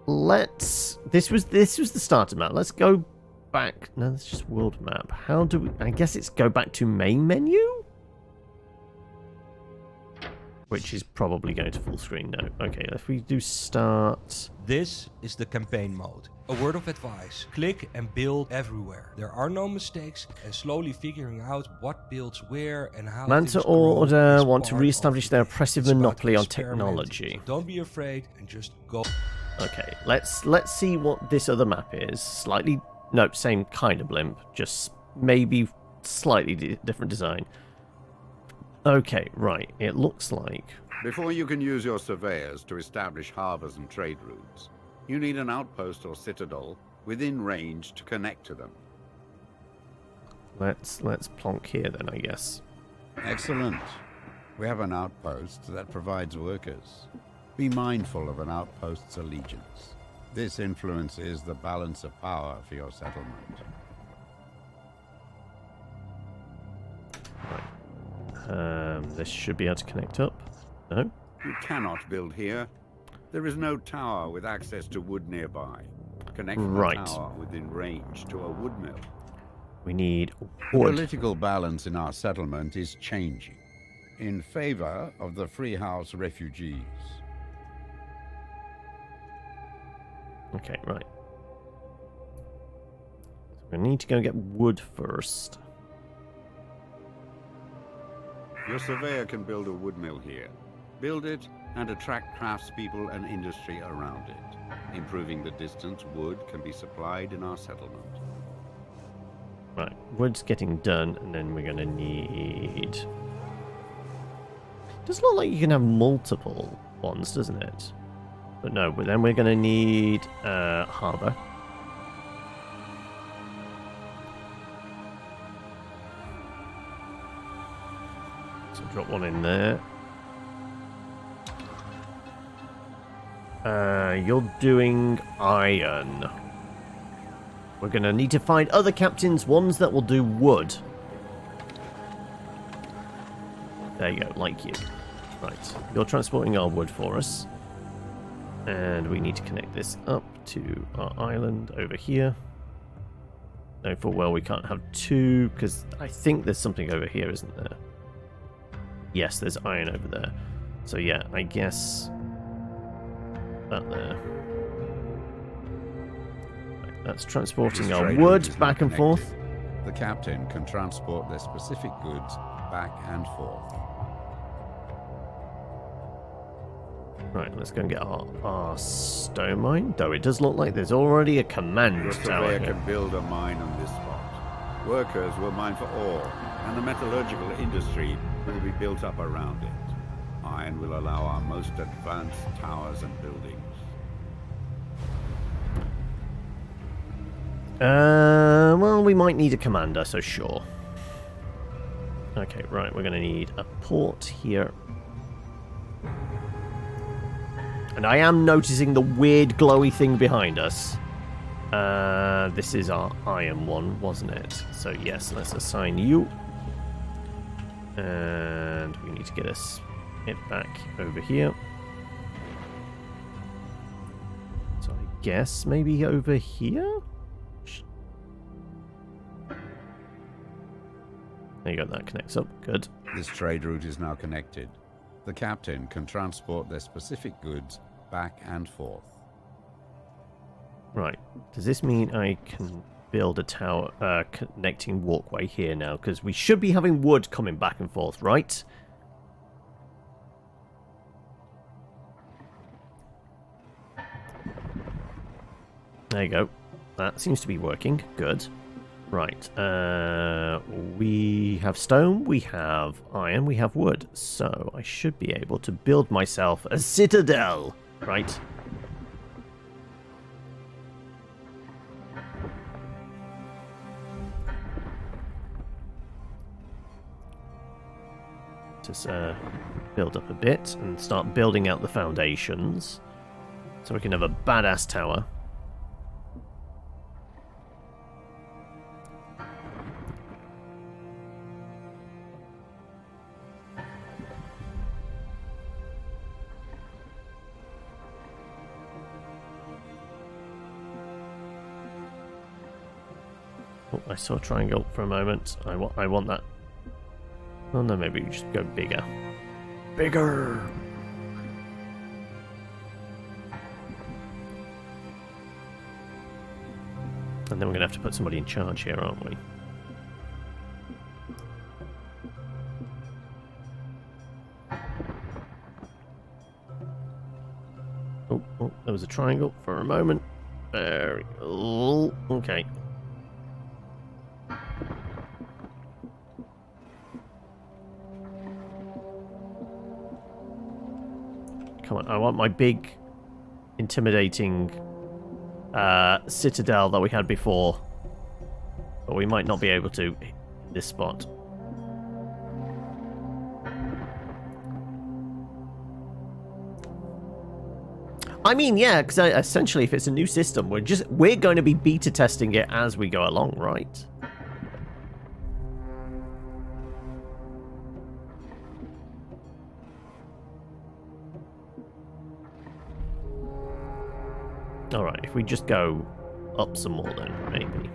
Let's. This was the starter map. Let's go back. No, that's just world map. How do we? I guess it's go back to main menu, which is probably going to full screen now. Okay. If we do start. This is the campaign mode. A word of advice, click and build everywhere. There are no mistakes, and slowly figuring out what builds where and how Manta Order want to re-establish their oppressive monopoly on technology. So don't be afraid and just go. Okay, let's see what this other map is. Slightly, no, same kind of blimp, just maybe slightly different design. Okay, right, it looks like... Before you can use your surveyors to establish harbors and trade routes, you need an outpost or citadel within range to connect to them. Let's plonk here then, I guess. Excellent. We have an outpost that provides workers. Be mindful of an outpost's allegiance. This influences the balance of power for your settlement. Right. This should be able to connect up. No? You cannot build here. There is no tower with access to wood nearby. Connect from a tower within range to a wood mill. We need The wood. political balance in our settlement is changing in favor of the Freehouse refugees. Okay, right. So we need to go get wood first. Your surveyor can build a wood mill here. Build it and attract craftspeople and industry around it. Improving the distance wood can be supplied in our settlement. Right, wood's getting done, and then we're going to need... Does look like you can have multiple ones, doesn't it? But no, but then we're going to need harbour. So drop one in there. You're doing iron. We're going to need to find other captains, ones that will do wood. There you go, like you. Right, you're transporting our wood for us. And we need to connect this up to our island over here. No, for well, we can't have two, because I think there's something over here, isn't there? Yes, there's iron over there. So yeah, I guess that there. Right, that's transporting our wood back and forth. The captain can transport their specific goods back and forth. Right, let's go and get our stone mine. Though it does look like there's already a command Your tower surveyor here. can build a mine on this spot. Workers will mine for ore, and the metallurgical industry will be built up around it. Iron will allow our most advanced towers and buildings. Well, we might need a commander, so sure. Okay, right, we're going to need a port here. And I am noticing the weird glowy thing behind us. This is our iron one, wasn't it? So yes, let's assign you. And we need to get it back over here. So I guess maybe over here? There you go, that connects up. Good. This trade route is now connected. The captain can transport their specific goods back and forth. Right. Does this mean I can build a tower connecting walkway here now? Because we should be having wood coming back and forth, right? There you go. That seems to be working. Good. Right. We have stone, we have iron, we have wood. So I should be able to build myself a citadel. Right. Just build up a bit and start building out the foundations. So we can have a badass tower. Oh, I saw a triangle for a moment. I want that. Oh no, maybe we just go bigger. Bigger! And then we're going to have to put somebody in charge here, aren't we? Oh, there was a triangle for a moment. There we go. Okay. Come on, I want my big, intimidating citadel that we had before. But we might not be able to in this spot. I mean, yeah, because essentially if it's a new system, we're going to be beta testing it as we go along, right? Alright, if we just go up some more then, maybe.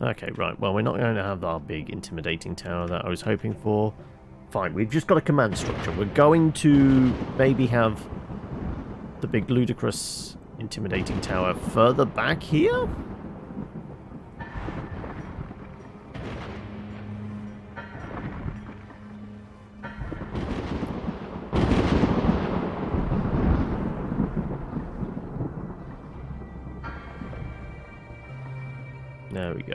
Okay, right. Well, we're not going to have our big intimidating tower that I was hoping for. Fine, we've just got a command structure. We're going to maybe have the big ludicrous intimidating tower further back here? There we go.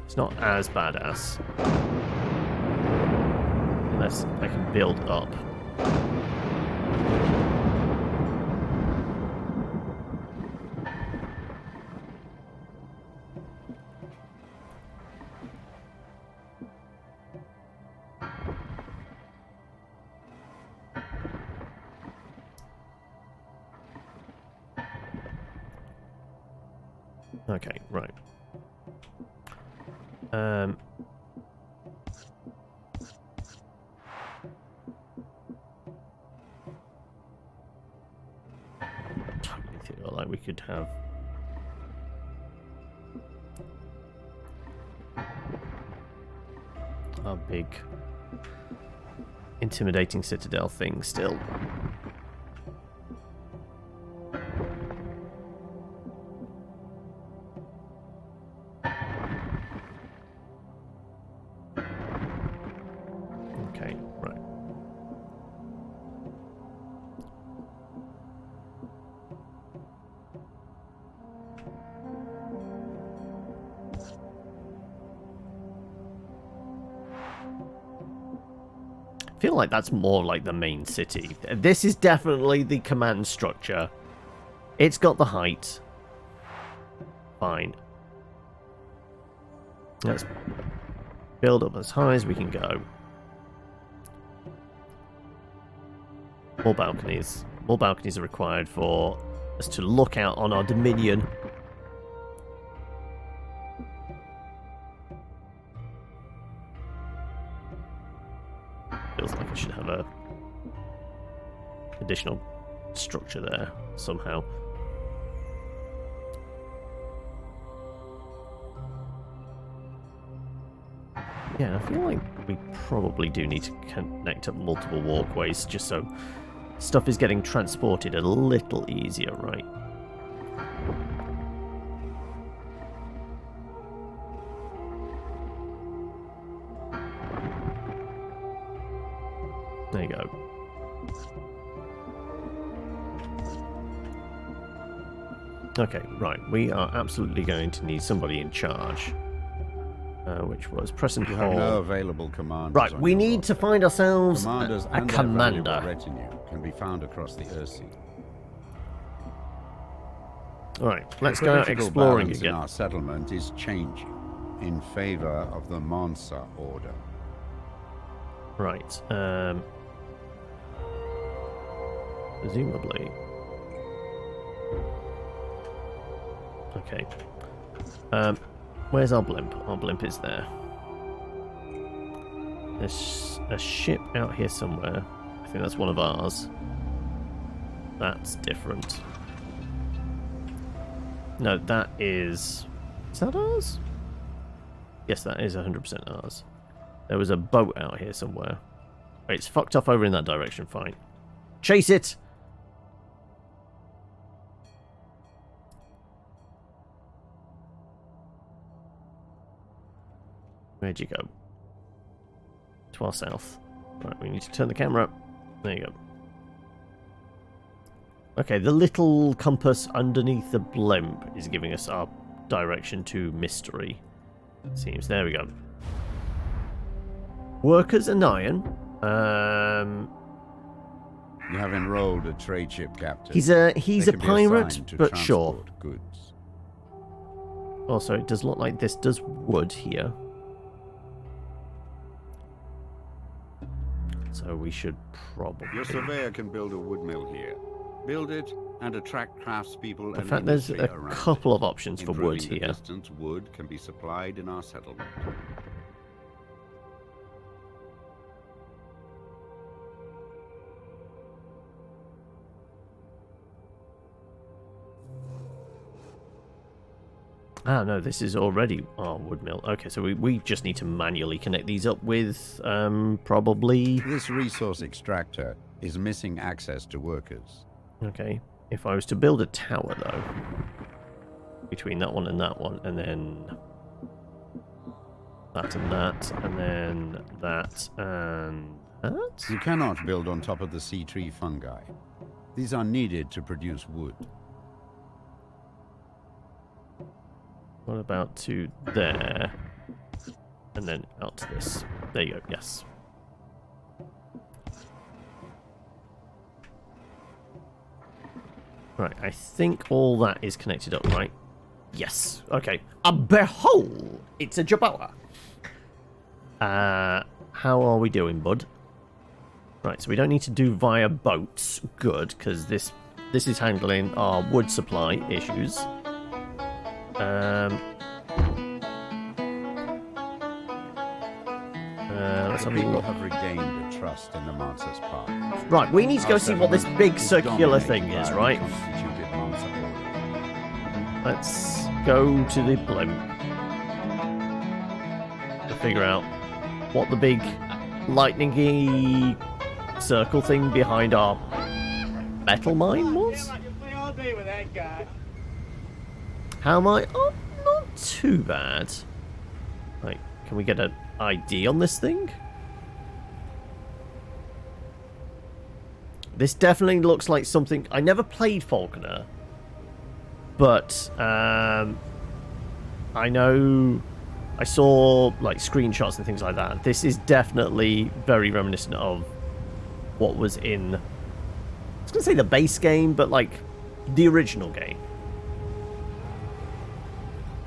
It's not as badass. Unless I can build up. Okay, right. Totally feel like we could have our big intimidating citadel thing still. Okay, right. I feel like that's more like the main city. This is definitely the command structure. It's got the height. Fine. Let's build up as high as we can go. More balconies. More balconies are required for us to look out on our dominion. Feels like I should have a additional structure there somehow. Yeah, I feel like we probably do need to connect up multiple walkways just so stuff is getting transported a little easier, right? There you go. Okay, right. We are absolutely going to need somebody in charge. Which was press and hold. You have no available commanders. Right, we need to find ourselves commanders a and commander. Their valuable retinue can be found across the Ursea. Alright, let's The go out political exploring balance again. in our settlement is changing in favor of the Mansa order. Right, presumably. Okay. Where's our blimp? Our blimp is there. There's a ship out here somewhere. I think that's one of ours. That's different. No, that is... Is that ours? Yes, that is 100% ours. There was a boat out here somewhere. Wait, it's fucked off over in that direction. Fine. Chase it! Where'd you go? To our south. Right, we need to turn the camera up. There you go. Okay, the little compass underneath the blimp is giving us our direction to mystery. It seems. There we go. Workers and iron. You have enrolled a trade ship captain. He's a They can be pirate, assigned to but sure. transport goods. Also, it does look like this does wood here. So we should probably... Your surveyor can build a wood mill here. Build it, and attract craftspeople In and fact, there's industry a around couple it. of options for Improving wood the here. distance wood can be supplied in our settlement. Ah, no, this is already our wood mill. Okay, so we just need to manually connect these up with, probably... This resource extractor is missing access to workers. Okay, if I was to build a tower, though, between that one, and then that and that, and then that and that? You cannot build on top of the sea tree fungi. These are needed to produce wood. What about to there? And then out to this. There you go, yes. Right, I think all that is connected up, right? Yes. Okay. Behold! It's a Jaboa. How are we doing, bud? Right, so we don't need to do via boats. Good, because this is handling our wood supply issues. Let's have a People look. have regained a trust in the Mansa's Park. Right, we need to go Our see what this settlement big is circular dominated thing by is, the right? constituted Mansa order. Let's go to the bloke to figure out what the big lightningy circle thing behind our metal mine was. How am I? Oh, not too bad. Like, can we get an ID on this thing? This definitely looks like something... I never played Falconeer, but I know I saw like screenshots and things like that. This is definitely very reminiscent of what was in... I was going to say the base game, but like the original game.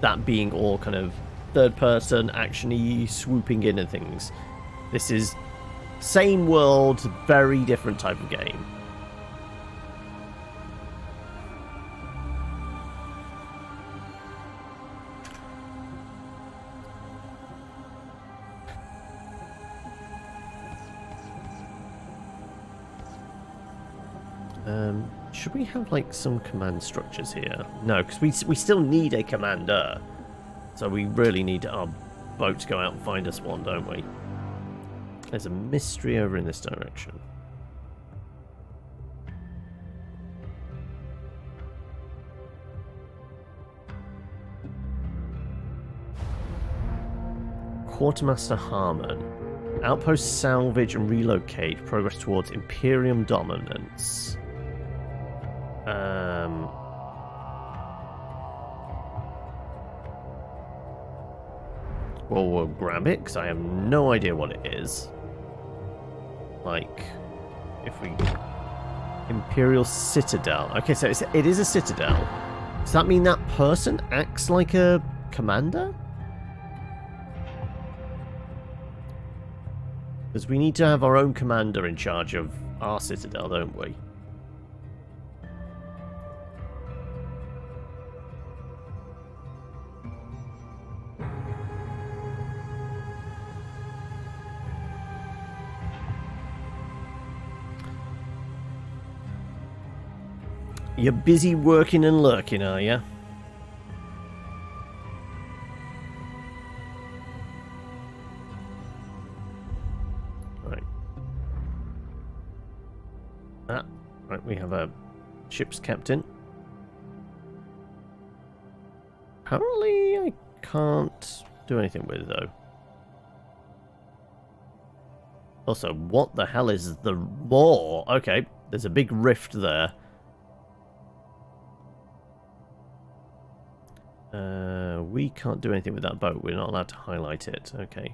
That being all kind of third-person, action-y, swooping in and things. This is same world, very different type of game. Should we have like some command structures here? No, because we still need a commander. So we really need our boat to go out and find us one, don't we? There's a mystery over in this direction. Quartermaster Harmon. Outpost salvage and relocate. Progress towards Imperium dominance. Well, we'll grab it, because I have no idea what it is. Like, if we... Imperial Citadel. Okay, so it is a citadel. Does that mean that person acts like a commander? Because we need to have our own commander in charge of our citadel, don't we? You're busy working and lurking, are you? Right. Right, we have a ship's captain. Apparently I can't do anything with it, though. Also, what the hell is the war? Okay, there's a big rift there. We can't do anything with that boat. We're not allowed to highlight it. Okay.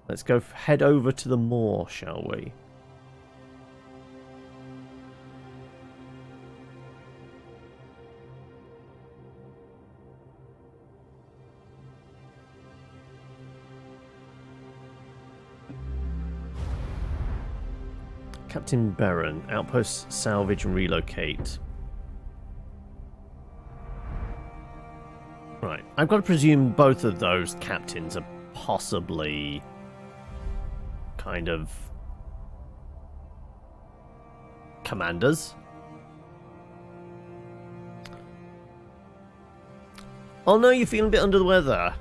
Let's go head over to the moor, shall we? Captain Barron, outpost salvage and relocate. Right. I've got to presume both of those captains are possibly kind of commanders. Oh no, you're feeling a bit under the weather.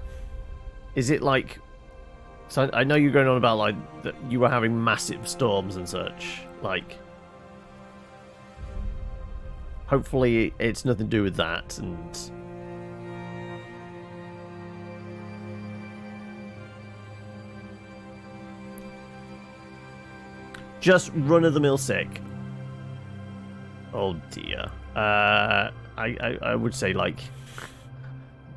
Is it like... So I know you're going on about like that you were having massive storms and such. Like, hopefully it's nothing to do with that. And just run-of-the-mill sick. Oh dear. I would say like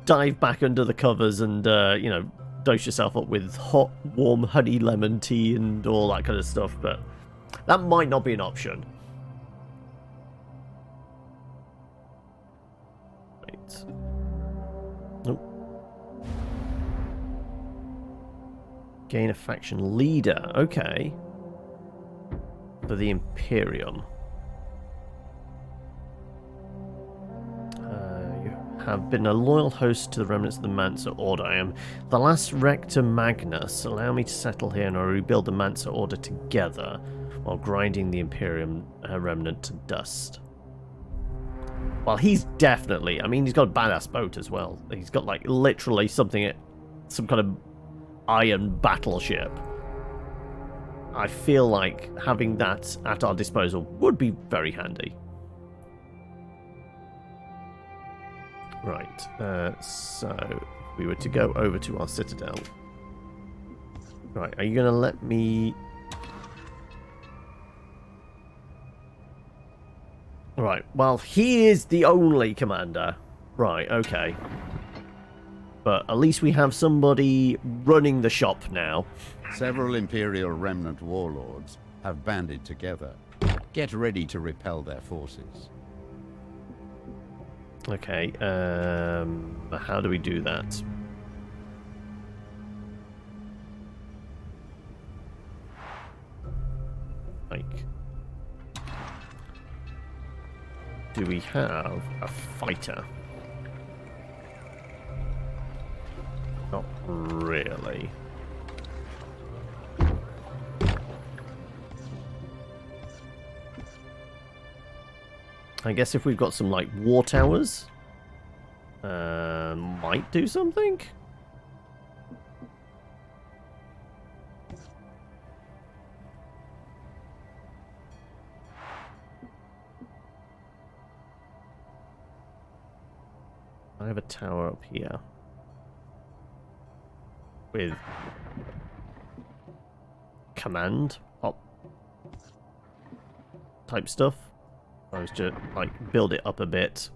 dive back under the covers and you know, dose yourself up with hot, warm honey lemon tea and all that kind of stuff, but that might not be an option. Right. Nope. Gain a faction leader. Okay. For the Imperium. Have been a loyal host to the remnants of the Mansa Order. I am the last Rector Magnus. Allow me to settle here and I'll rebuild the Mansa Order together while grinding the Imperium remnant to dust. Well, he's definitely... I mean, he's got a badass boat as well. He's got, like, literally something... some kind of iron battleship. I feel like having that at our disposal would be very handy. Right, so if we were to go over to our citadel. Right, are you going to let me... Right, well, he is the only commander. Right, okay. But at least we have somebody running the shop now. Several Imperial remnant warlords have banded together. Get ready to repel their forces. Okay, how do we do that? Like, do we have a fighter? Not really. I guess if we've got some, like, war towers, might do something? I have a tower up here with command op type stuff. I was just like build it up a bit.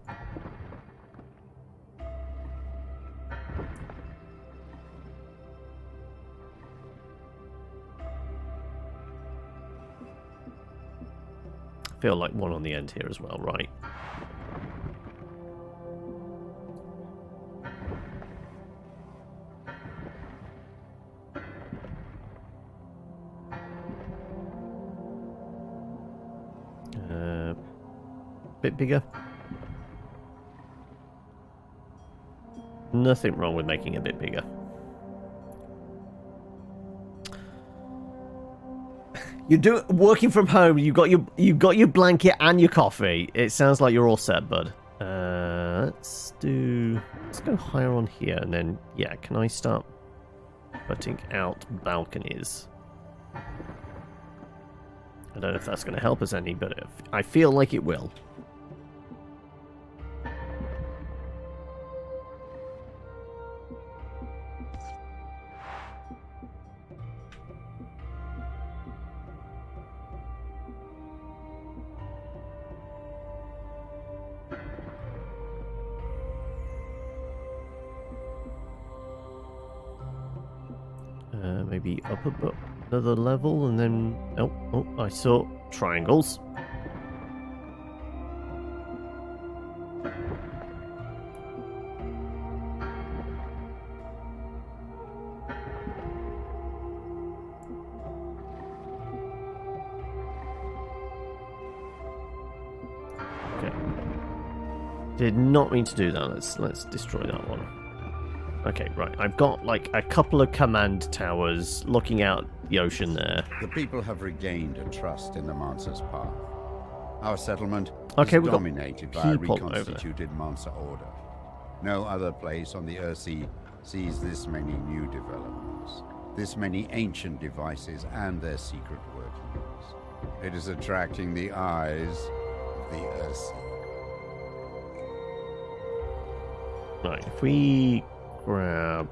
Feel like one on the end here as well, right? Bit bigger. Nothing wrong with making it a bit bigger. You're working from home. You got your blanket and your coffee. It sounds like you're all set, bud. Let's go higher on here, and then yeah, can I start putting out balconies? I don't know if that's going to help us any, but I feel like it will. Maybe up another level, and then... Oh, I saw triangles. Okay. Did not mean to do that. Let's destroy that one. Okay, right. I've got like a couple of command towers looking out the ocean there. The people have regained a trust in the Mansa's path. Our settlement Okay, is we've got dominated by a people over there. reconstituted Mansa order. No other place on the Earthsea sees this many new developments, this many ancient devices and their secret workings. It is attracting the eyes of the Earthsea. Right, if we grab...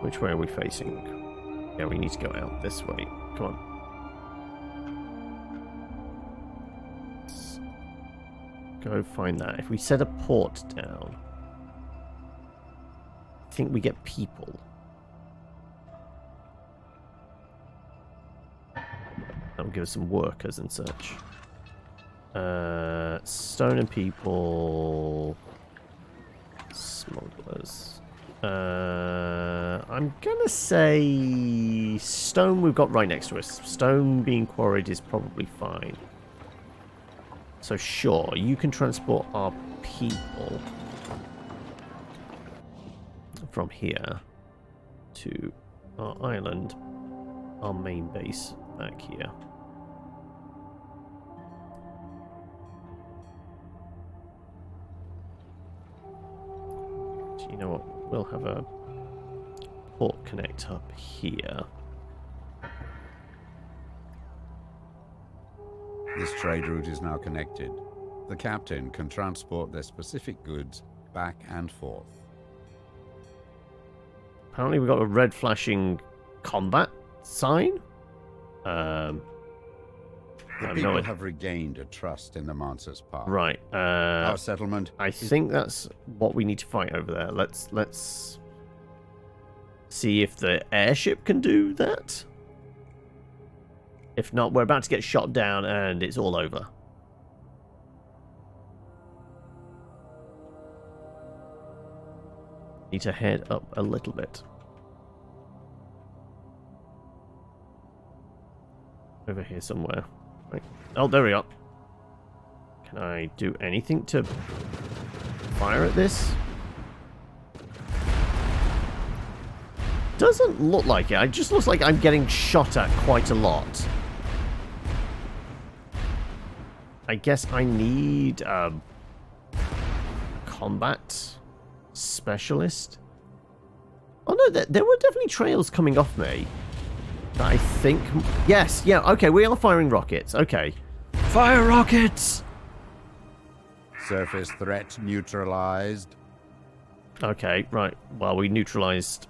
which way are we facing? Yeah, we need to go out this way. Come on. Let's go find that. If we set a port down, I think we get people. That'll give us some workers and such. Stone and people... Smugglers. I'm gonna say stone we've got right next to us. Stone being quarried is probably fine. So sure, you can transport our people from here to our island, our main base back here. So you know what? We'll have a port connect up here. This trade route is now connected. The captain can transport their specific goods back and forth. Apparently we've got a red flashing combat sign. The people have regained a trust in the Mansa's path. Right. Our settlement. I think that's what we need to fight over there. Let's see if the airship can do that. If not, we're about to get shot down and it's all over. Need to head up a little bit. Over here somewhere. Right. Oh, there we are. Can I do anything to fire at this? Doesn't look like it. It just looks like I'm getting shot at quite a lot. I guess I need a combat specialist. Oh no, there were definitely trails coming off me. That I think... Yes, yeah, okay, we are firing rockets. Okay. Fire rockets! Surface threat neutralized. Okay, right. Well, we neutralized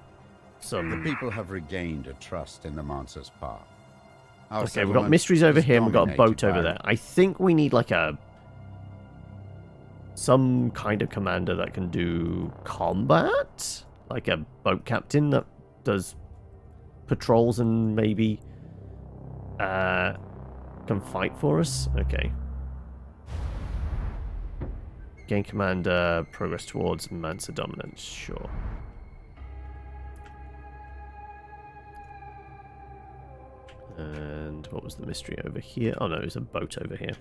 some... The people have regained a trust in the Mansa's path. Our Okay, we've got mysteries over here and we've got a boat over there. I think we need like some kind of commander that can do combat? Like a boat captain that does patrols and maybe can fight for us? Okay. Gain commander, progress towards Mansa dominance, sure. And what was the mystery over here? Oh no, there's a boat over here.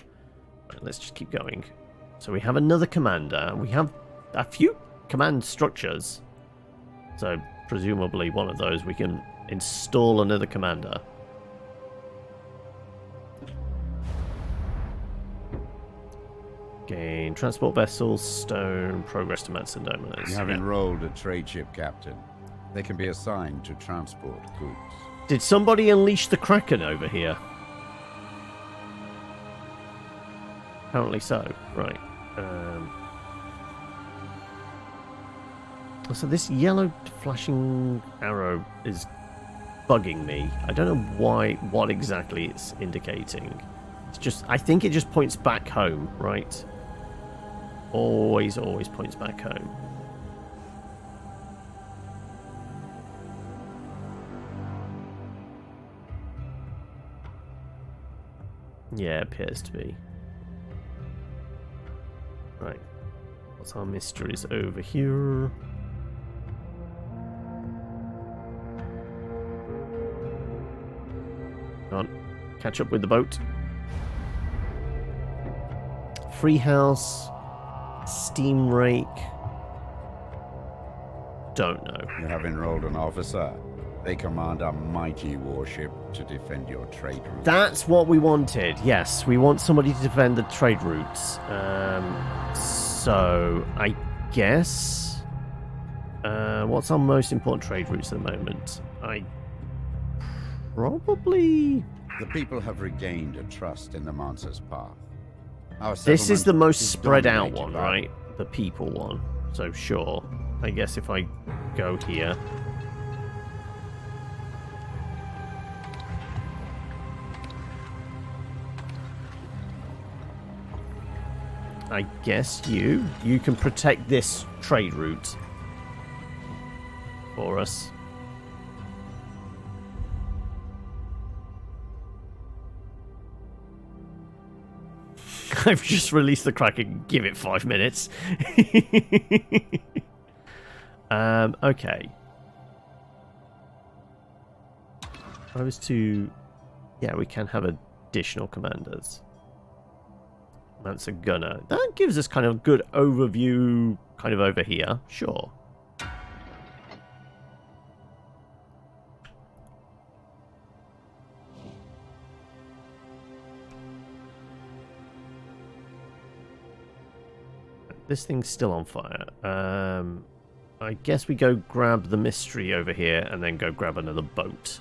Right, let's just keep going. So we have another commander. We have a few command structures. So presumably one of those we can install another commander. Gain transport vessels, stone, progress to Mansa dominance. You have enrolled a trade ship captain. They can be assigned to transport goods. Did somebody unleash the Kraken over here? Apparently so. Right. So this yellow flashing arrow is bugging me. I don't know what exactly it's indicating. It's just, I think it just points back home, right? Always points back home. Yeah, appears to be. Right. What's our mysteries over here? Come on. Catch up with the boat. Treehouse, steam rake. Don't know. You have enrolled an officer. They command a mighty warship to defend your trade route. That's what we wanted. Yes, we want somebody to defend the trade routes. So I guess what's our most important trade routes at the moment? Probably. The people have regained a trust in the Mansa's path. This is the most spread out dominated one, by- right? The people one. So sure. I guess if I go here. I guess you can protect this trade route for us. I've just released the Kraken. Give it 5 minutes. Okay. I was to... Yeah, we can have additional commanders. That's a gunner. That gives us kind of a good overview kind of over here. Sure. This thing's still on fire. I guess we go grab the mystery over here and then go grab another boat.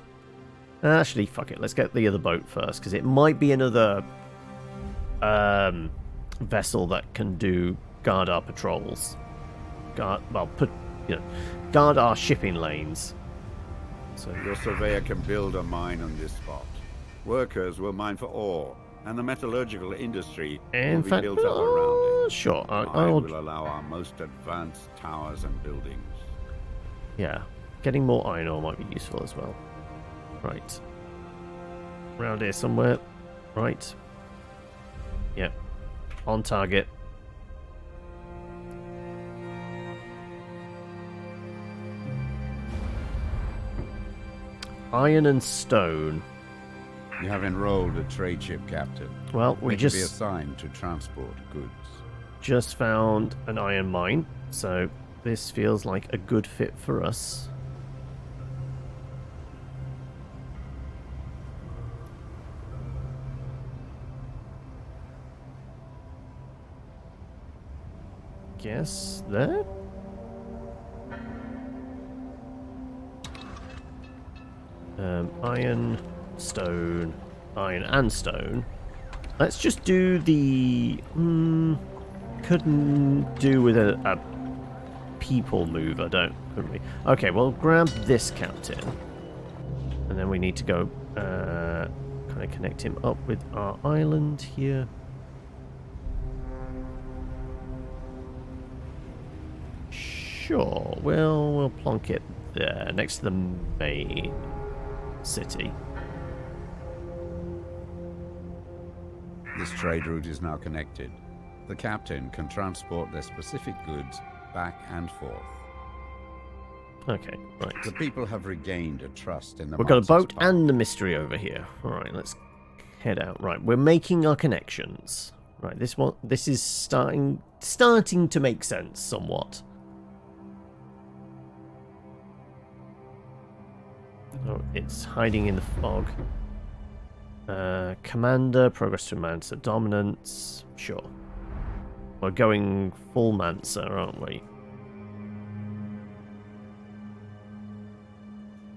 Actually, fuck it. Let's get the other boat first, because it might be another vessel that can guard our patrols. Guard our shipping lanes. So Your surveyor can build a mine on this spot. Workers will mine for ore, and the metallurgical industry in will be fact, built up around it. sure. I I'll will allow our most advanced towers and buildings. Yeah, getting more iron ore might be useful as well. Right. Around here somewhere. Right. Yep. On target. Iron and stone. You have enrolled a trade ship captain. Well, we They can be just assigned to transport goods. found an iron mine, so this feels like a good fit for us. Guess there? Iron, stone, iron and stone. Let's just do the... couldn't do with a people mover, couldn't we? Okay, well, grab this captain. And then we need to go kind of connect him up with our island here. Sure, we'll plonk it there, next to the main city. This trade route is now connected. The captain can transport their specific goods back and forth. Okay, right. The people have regained a trust in the We've got a Mansa's boat path. and the mystery over here. Alright, let's head out. Right, we're making our connections. Right, this is starting to make sense somewhat. Oh, it's hiding in the fog. Commander, progress to Mansa, dominance. Sure. We're going full Mansa, aren't we?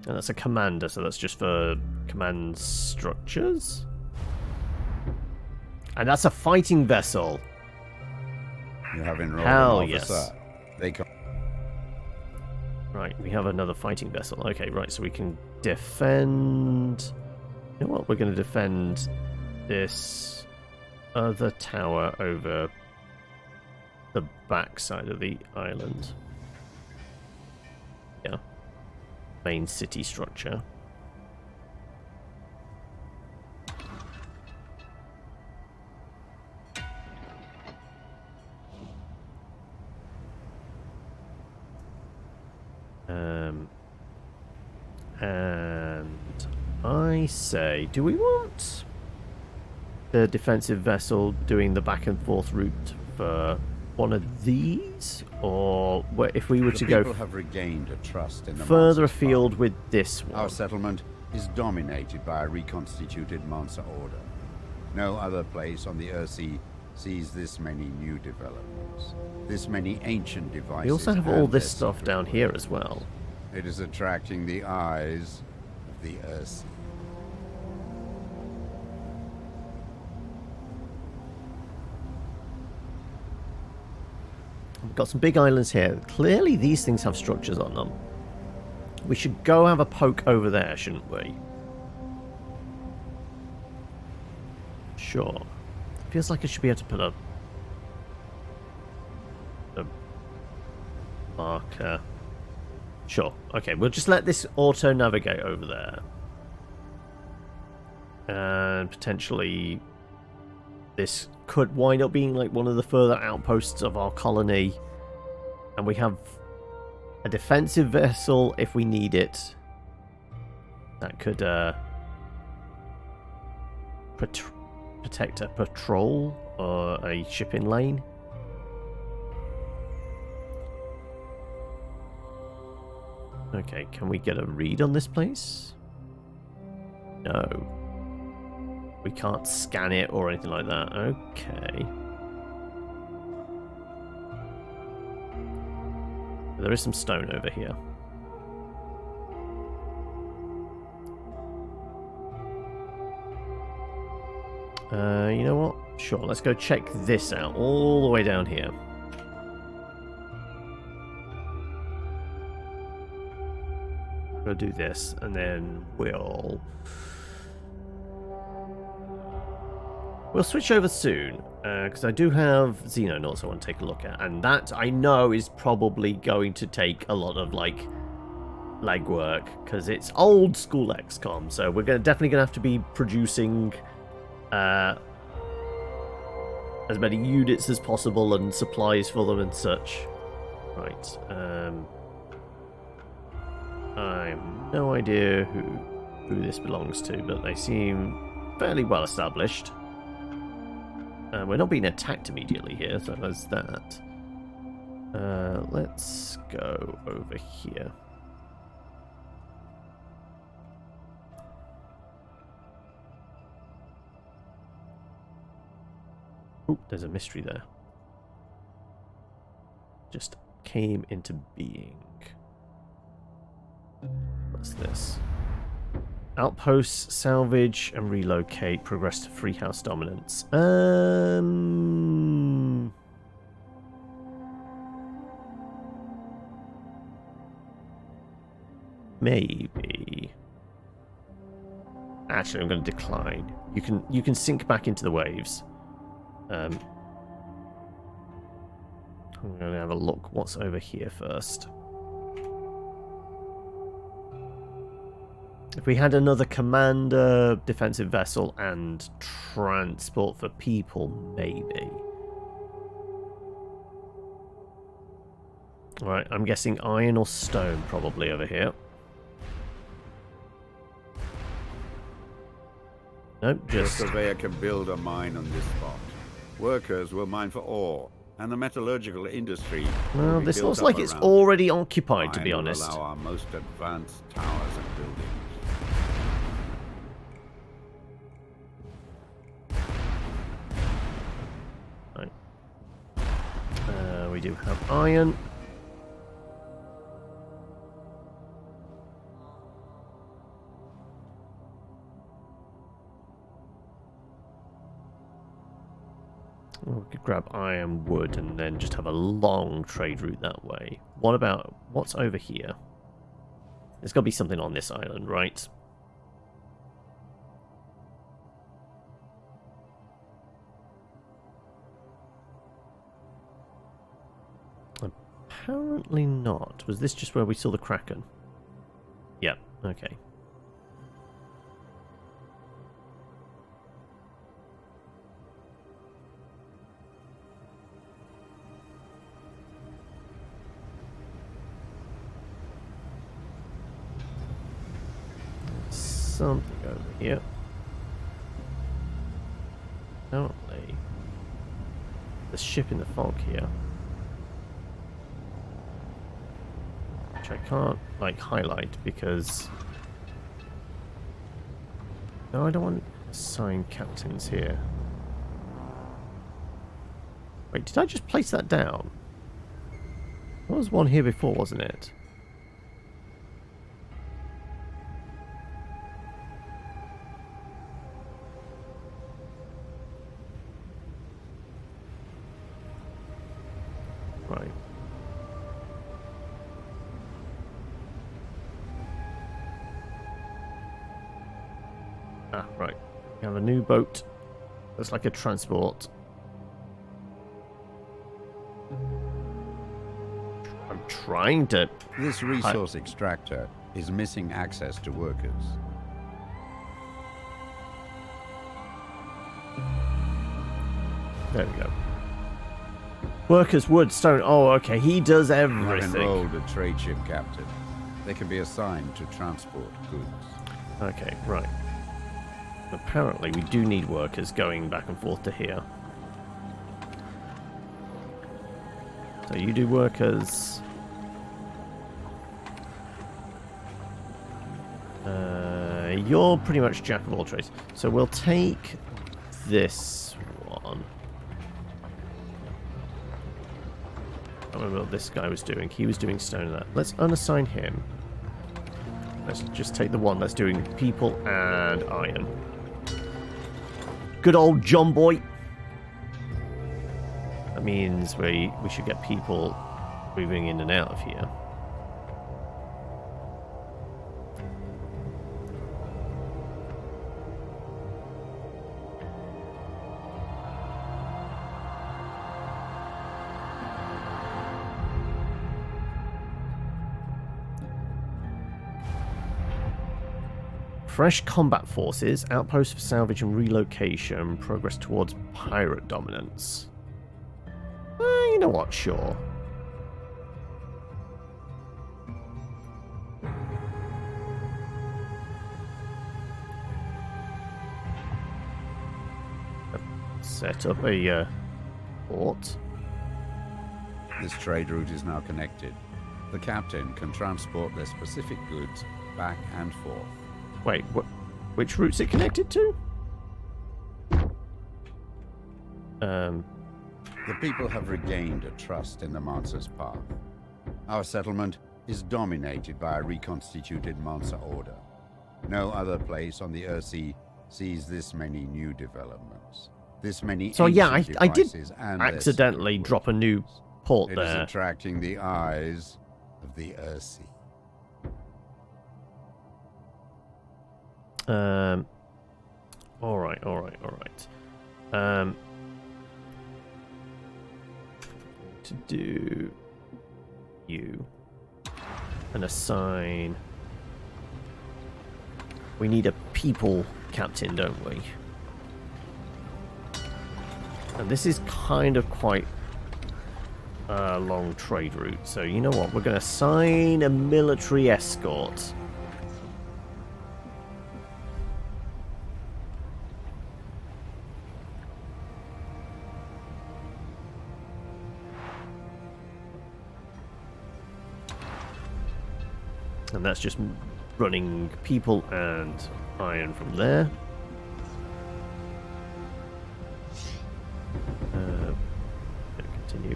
And that's a commander, so that's just for command structures. And that's a fighting vessel. You have enrolled Hell an yes. officer. They can... Right, we have another fighting vessel. Okay, right, so we can defend... You know what? We're going to defend this other tower over the back side of the island. Yeah. Main city structure. And I say, do we want... the defensive vessel doing the back and forth route for one of these, or if we were to go people have regained a trust in the further Mansa's afield power. with this one. Our settlement is dominated by a reconstituted Mansa order. No other place on the Earthsea sees this many new developments, this many ancient devices. We also have all and this their stuff secret down here codes. as well. It is attracting the eyes of the Earthsea. We've got some big islands here. Clearly these things have structures on them. We should go have a poke over there, shouldn't we? Sure. Feels like I should be able to put a marker. Sure. Okay, we'll just let this auto-navigate over there. And potentially this could wind up being like one of the further outposts of our colony. And we have a defensive vessel if we need it. That could protect a patrol or a shipping lane. Okay, can we get a read on this place? No. We can't scan it or anything like that. Okay. There is some stone over here. You know what? Sure, let's go check this out all the way down here. We'll do this, and then we'll switch over soon, because I do have Xenonauts I want to take a look at, and that I know is probably going to take a lot of like legwork, because it's old school XCOM, so we're definitely going to have to be producing as many units as possible and supplies for them and such. Right. I have no idea who this belongs to, but they seem fairly well established. We're not being attacked immediately here, so there's that. Let's go over here. Oop, there's a mystery there. Just came into being. What's this? Outposts, salvage, and relocate. Progress to free house dominance. Maybe. Actually, I'm going to decline. You can sink back into the waves. I'm going to have a look what's over here first. If we had another commander, defensive vessel, and transport for people, maybe. Alright, I'm guessing iron or stone probably over here. Nope, just... The surveyor can build a mine on this spot. Workers will mine for ore, and the metallurgical industry... Well, this looks like it's already occupied, to be honest. Mine will allow our most advanced towers and buildings. We do have iron. We could grab iron, wood, and then just have a long trade route that way. What about what's over here? There's got to be something on this island, right? Apparently not. Was this just where we saw the Kraken? Yep, okay. Something over here. apparently the ship in the fog here, which I can't like highlight because no, I don't want assigned captains here. Wait, did I just place that down? There was one here before, wasn't it? Right. Ah, right. We have a new boat. Looks like a transport. I'm trying to... This resource extractor is missing access to workers. There we go. Workers, wood, stone. Oh, okay. He does I've everything. enrolled a trade ship captain. They can be assigned to transport goods. Okay, right. Apparently, we do need workers going back and forth to here. So you do workers. You're pretty much jack of all trades. So we'll take this one. I don't remember what this guy was doing. He was doing stone and that. Let's unassign him. Let's just take the one that's doing people and iron. Good old John Boy. That means we should get people moving in and out of here. Fresh combat forces, outposts for salvage and relocation, progress towards pirate dominance. You know what, sure. Set up a port. This trade route is now connected. The captain can transport their specific goods back and forth. Wait, which route's it connected to? The people have regained a trust in the Mansa's path. Our settlement is dominated by a reconstituted Mansa order. No other place on the Earthsea sees this many new developments. This many So yeah, I did devices and their accidentally secret drop a new port It is there. attracting the eyes of the Earthsea. Alright. To do you and assign. We need a people captain, don't we? And this is kind of quite a long trade route. So you know what? We're going to assign a military escort. And that's just running people and iron from there. Continue.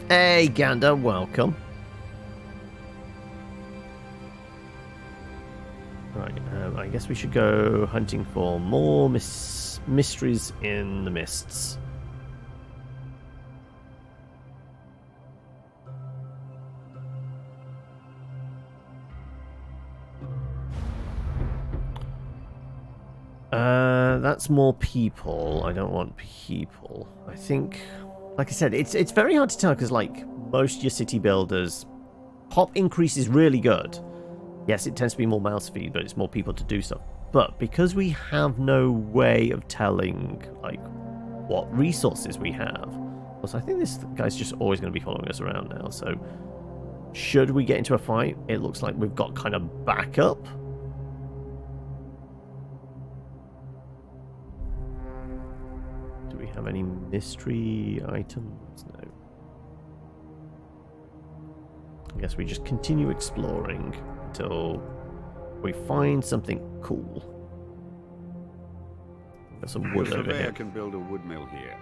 Hey, Gander, welcome. Right, I guess we should go hunting for more mysteries in the mists. That's more people. I don't want people. I think, like I said, it's very hard to tell because, like, most of your city builders, pop increase is really good. Yes, it tends to be more mouse feed, but it's more people to do stuff. But because we have no way of telling, like, what resources we have, also, I think this guy's just always going to be following us around now. So, should we get into a fight, it looks like we've got kind of backup. have any mystery items? No. I guess we just continue exploring until we find something cool. There's some wood The over surveyor here. can build a wood mill here.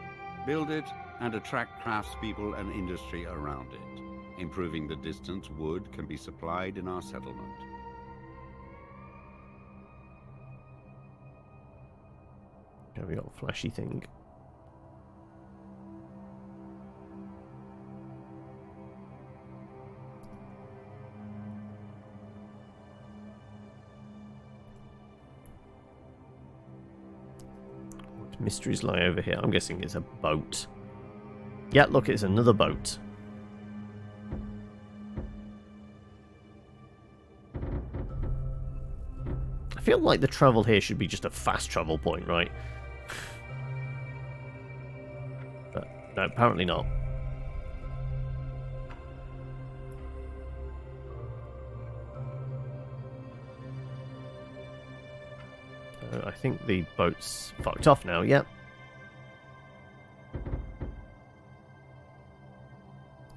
Build it and attract craftspeople and industry around it. Improving the distance wood can be supplied in our settlement. Okay, we got a flashy thing. What mysteries lie over here? I'm guessing it's a boat. Yeah, look, it's another boat. I feel like the travel here should be just a fast travel point, right? But no, apparently not. I think the boat's fucked off now, yep.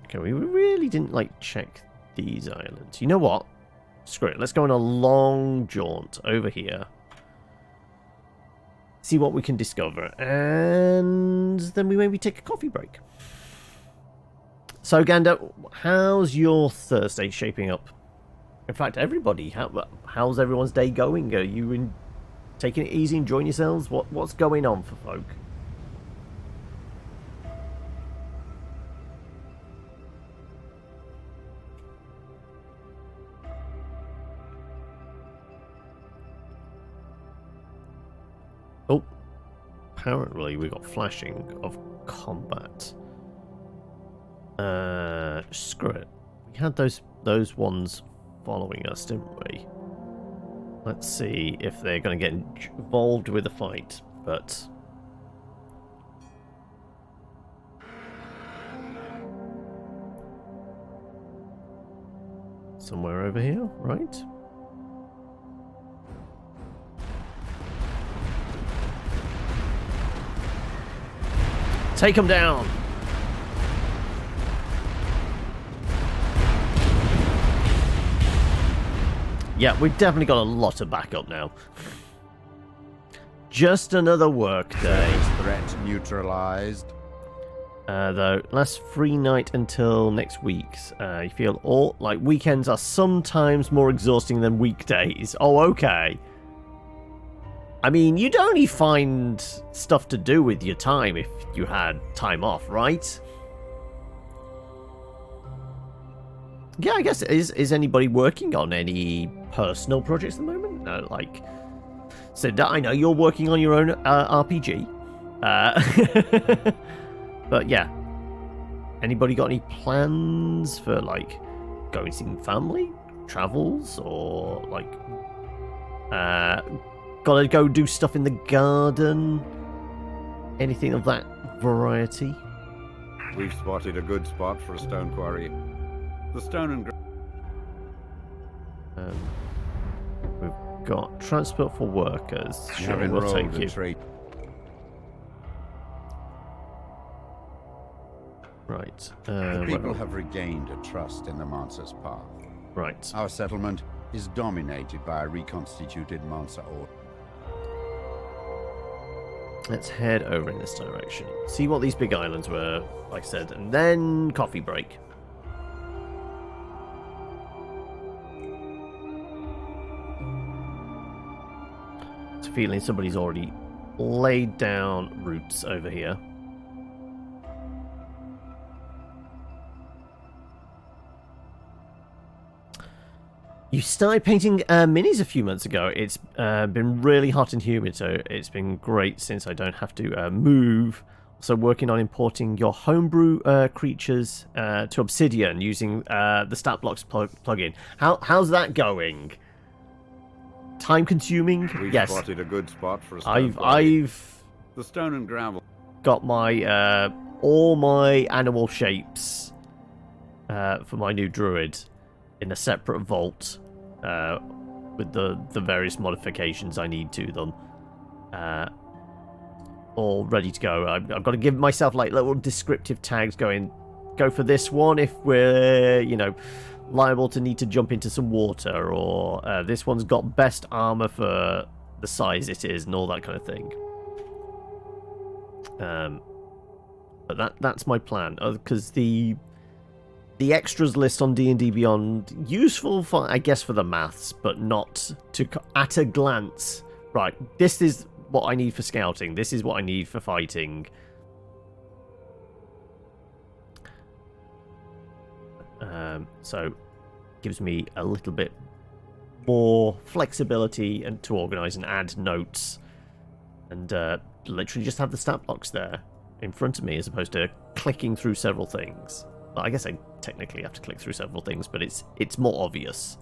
Okay, we really didn't, like, check these islands. You know what? Screw it, let's go on a long jaunt over here. See what we can discover, and then we maybe take a coffee break. So, Ganda, how's your Thursday shaping up? In fact, everybody, how's everyone's day going? Are you taking it easy, enjoying yourselves? What's going on for folk? Oh, apparently we got flashing of combat. Screw it. We had those ones following us, didn't we? Let's see if they're going to get involved with the fight, but... somewhere over here, right? Take them down! Yeah, we've definitely got a lot of backup now. Just another work day. Threat neutralized. Though, last free night until next week's. You feel all like weekends are sometimes more exhausting than weekdays. Oh, okay. I mean, you'd only find stuff to do with your time if you had time off, right? Yeah, I guess, is anybody working on any personal projects at the moment? No, like, so I know you're working on your own RPG. But yeah, anybody got any plans for, like, going to see family, travels, or, like, gotta go do stuff in the garden? Anything of that variety? We've spotted a good spot for a stone quarry. The stone and We've got transport for workers. you Sure, have we'll enrolled take you. a trade. Right. The people well, have regained a trust in the Mansa's path. right. Our settlement is dominated by a reconstituted Mansa order. Let's head over in this direction. See what these big islands were, like I said, and then coffee break. It's a feeling somebody's already laid down roots over here. You started painting minis a few months ago. It's been really hot and humid, so it's been great since I don't have to move. So working on importing your homebrew creatures to Obsidian using the StatBlocks plugin. How's that going? Time consuming? We've Yes. spotted a good spot for a stone quarry. I've The stone and gravel. got my all my animal shapes for my new druid in a separate vault with the various modifications I need to them. all ready to go. I've got to give myself like little descriptive tags going, go for this one if we're, you know, liable to need to jump into some water, or this one's got best armor for the size it is, and all that kind of thing. But that's my plan, because the extras list on D&D Beyond, useful for, I guess, for the maths, but not to at a glance. Right, this is what I need for scouting. This is what I need for fighting. So gives me a little bit more flexibility and to organize and add notes, and literally just have the stat blocks there in front of me as opposed to clicking through several things. Well, I guess I technically have to click through several things, but it's more obvious.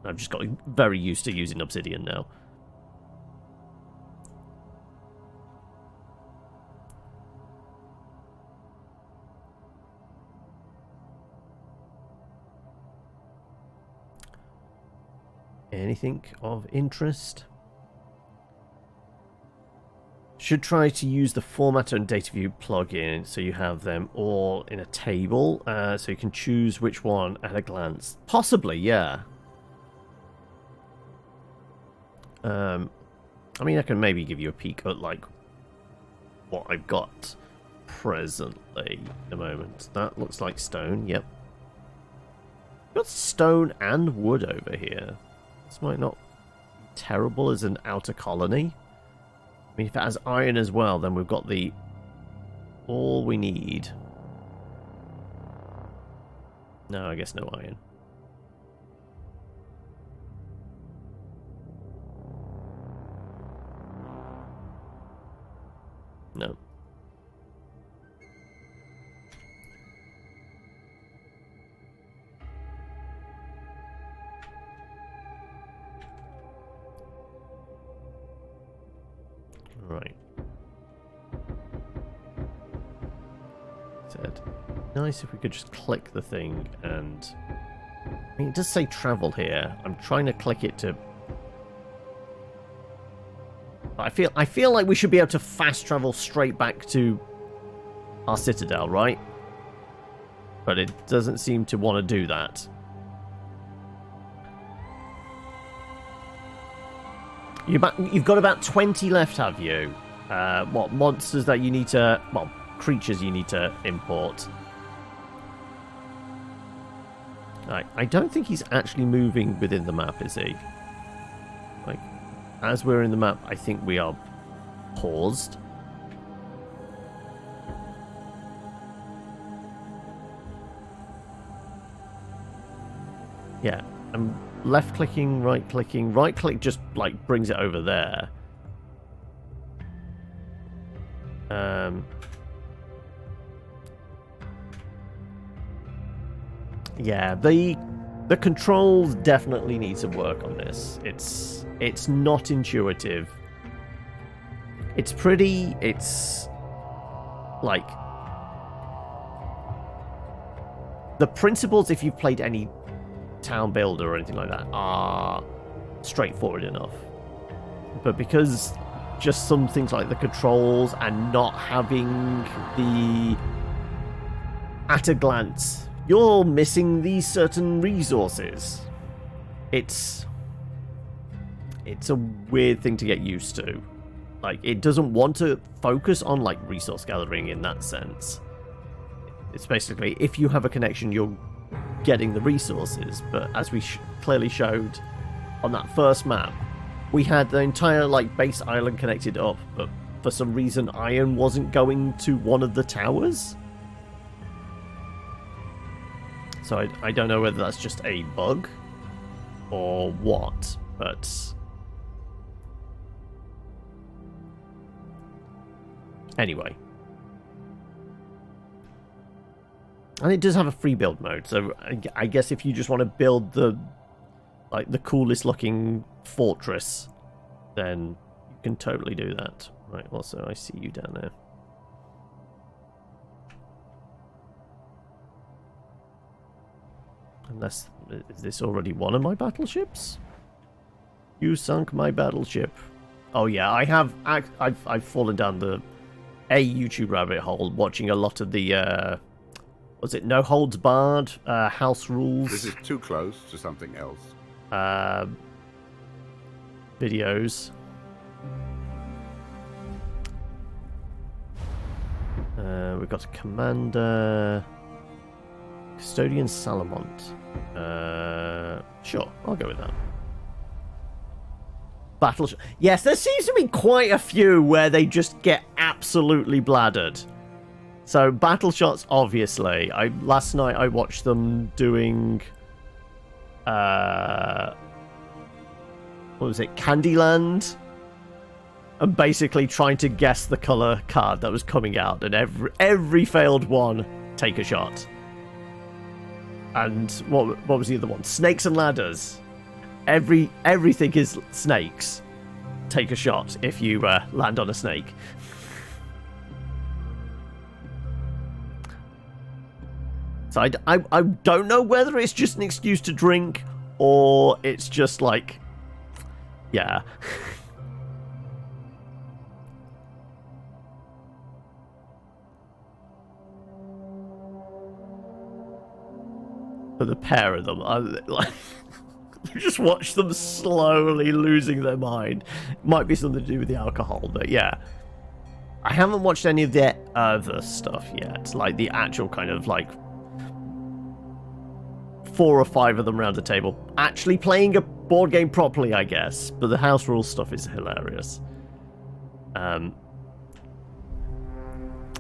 I've just got very used to using Obsidian now. Anything of interest? Should try to use the formatter and data view plugin so you have them all in a table, so you can choose which one at a glance. Possibly, yeah. I mean, I can maybe give you a peek at like what I've got presently at the moment. That looks like stone. Yep. Got stone and wood over here. This might not be terrible as an outer colony. I mean, if it has iron as well, then we've got all we need. No, I guess no iron. No. Right. Said, nice if we could just click the thing and... I mean, it does say travel here. I'm trying to click it to... I feel like we should be able to fast travel straight back to our citadel, right? But it doesn't seem to want to do that. You've got about 20 left, have you? What, monsters that you need to... Well, creatures you need to import. I don't think he's actually moving within the map, is he? Like, as we're in the map, I think we are paused. Yeah, I'm left-clicking, right-clicking. Right-click just, like, brings it over there. Yeah, the controls definitely need some work on this. It's not intuitive. It's pretty... It's... like... The principles, if you've played any town builder or anything like that, are straightforward enough. But because just some things like the controls and not having the at a glance, you're missing these certain resources. It's a weird thing to get used to. Like, it doesn't want to focus on like resource gathering in that sense. It's basically, if you have a connection, you're getting the resources. But as we clearly showed on that first map, we had the entire like base island connected up, but for some reason iron wasn't going to one of the towers. So I don't know whether that's just a bug or what, but anyway. And it does have a free build mode, so I guess if you just want to build the coolest looking fortress, then you can totally do that. Right, also I see you down there. Unless, is this already one of my battleships? You sunk my battleship. Oh yeah, I've fallen down the a YouTube rabbit hole watching a lot of the was it No Holds Barred House Rules. This is too close to something else. Videos. We've got a commander, custodian Salamont. Sure, I'll go with that. Battle. Yes, there seems to be quite a few where they just get absolutely bladdered. So battle shots, obviously. Last night I watched them doing. What was it? Candyland. And basically trying to guess the color card that was coming out, and every failed one, take a shot. And what was the other one? Snakes and ladders. Everything is snakes. Take a shot if you land on a snake. So I don't know whether it's just an excuse to drink or it's just like, yeah. For the pair of them, you just watch them slowly losing their mind. Might be something to do with the alcohol, but yeah. I haven't watched any of their other stuff yet, like the actual kind of like 4 or 5 of them around the table actually playing a board game properly, I guess. But the house rules stuff is hilarious.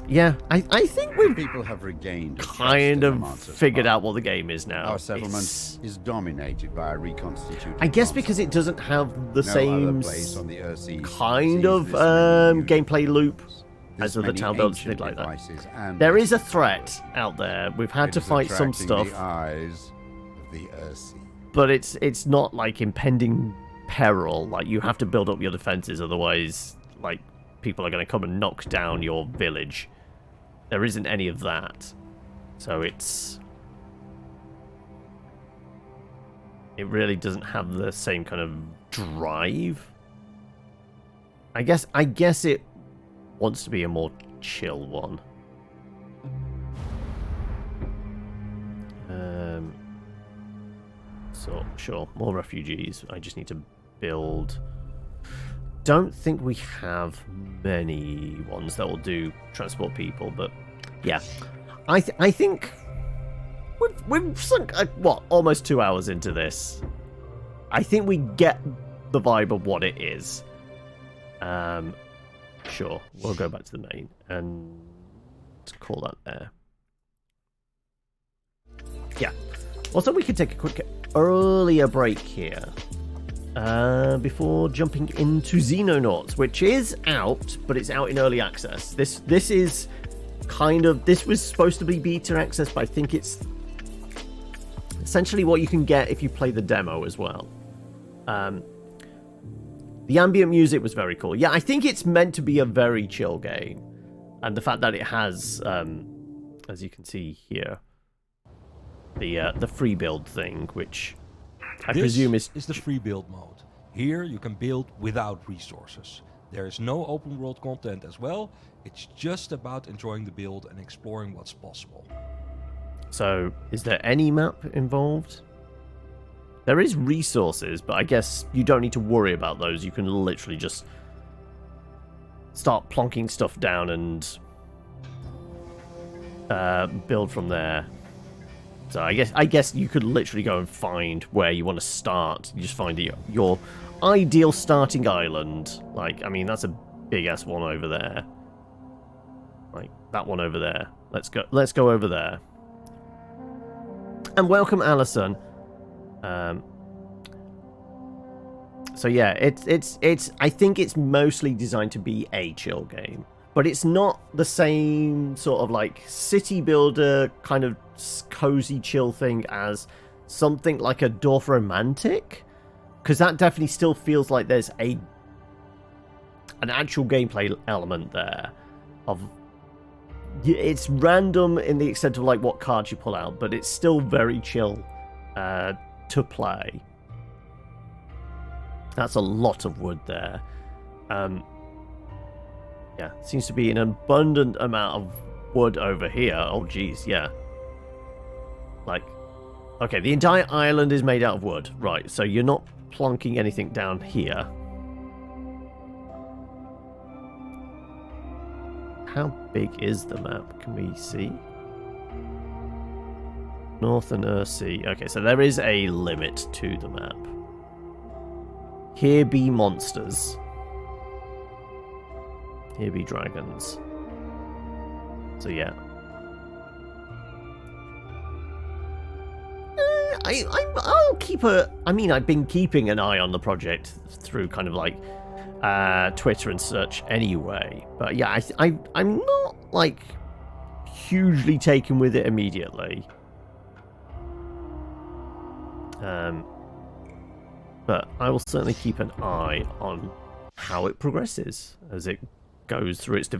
Yeah, I think we've People have regained kind of figured out what the game is now. Our settlement is dominated by a reconstituted. I guess because it doesn't have the no same other place on the Earthsea kind of sees this many gameplay loop this as with the many town builders, ancient things like devices, that. and There is a threat out there. We've had it to is fight some attracting stuff, the eyes of the Earthsea. but it's not like impending peril. Like you have to build up your defenses, otherwise, like people are going to come and knock down your village. There isn't any of that, so it really doesn't have the same kind of drive. I guess it wants to be a more chill one. So sure, more refugees. I just need to build. Don't think we have many ones that will do transport people, but yeah, I think we've sunk what, almost 2 hours into this. I think we get the vibe of what it is. Sure, we'll go back to the main and call that there. Yeah. Also, we could take a quick earlier break here. Before jumping into Xenonauts, which is out, but it's out in early access. This is kind of, this was supposed to be beta access, but I think it's essentially what you can get if you play the demo as well. The ambient music was very cool. Yeah, I think it's meant to be a very chill game, and the fact that it has, as you can see here, the free build thing, which I presume is the free build mode. Here you can build without resources. There is no open world content as well. It's just about enjoying the build and exploring what's possible. So, is there any map involved? There is resources, but I guess you don't need to worry about those. You can literally just start plonking stuff down and build from there. So I guess you could literally go and find where you want to start. You just find your ideal starting island. Like, I mean, that's a big ass one over there. Like that one over there. Let's go over there. And welcome, Alison. So yeah, it's I think it's mostly designed to be a chill game, but it's not the same sort of like city builder kind of cozy chill thing as something like a Dorf Romantic, because that definitely still feels like there's an actual gameplay element there. It's random in the extent of like what cards you pull out, but it's still very chill to play. That's a lot of wood there. Yeah, seems to be an abundant amount of wood over here. Oh, geez, yeah. Like, okay, the entire island is made out of wood. Right, so you're not plonking anything down here. How big is the map? Can we see? Northern Earth Sea. Okay, so there is a limit to the map. Here be monsters. Here be dragons. So yeah. I'll keep a... I mean, I've been keeping an eye on the project through kind of like Twitter and such anyway. But yeah, I'm not like hugely taken with it immediately. But I will certainly keep an eye on how it progresses as it goes through its development.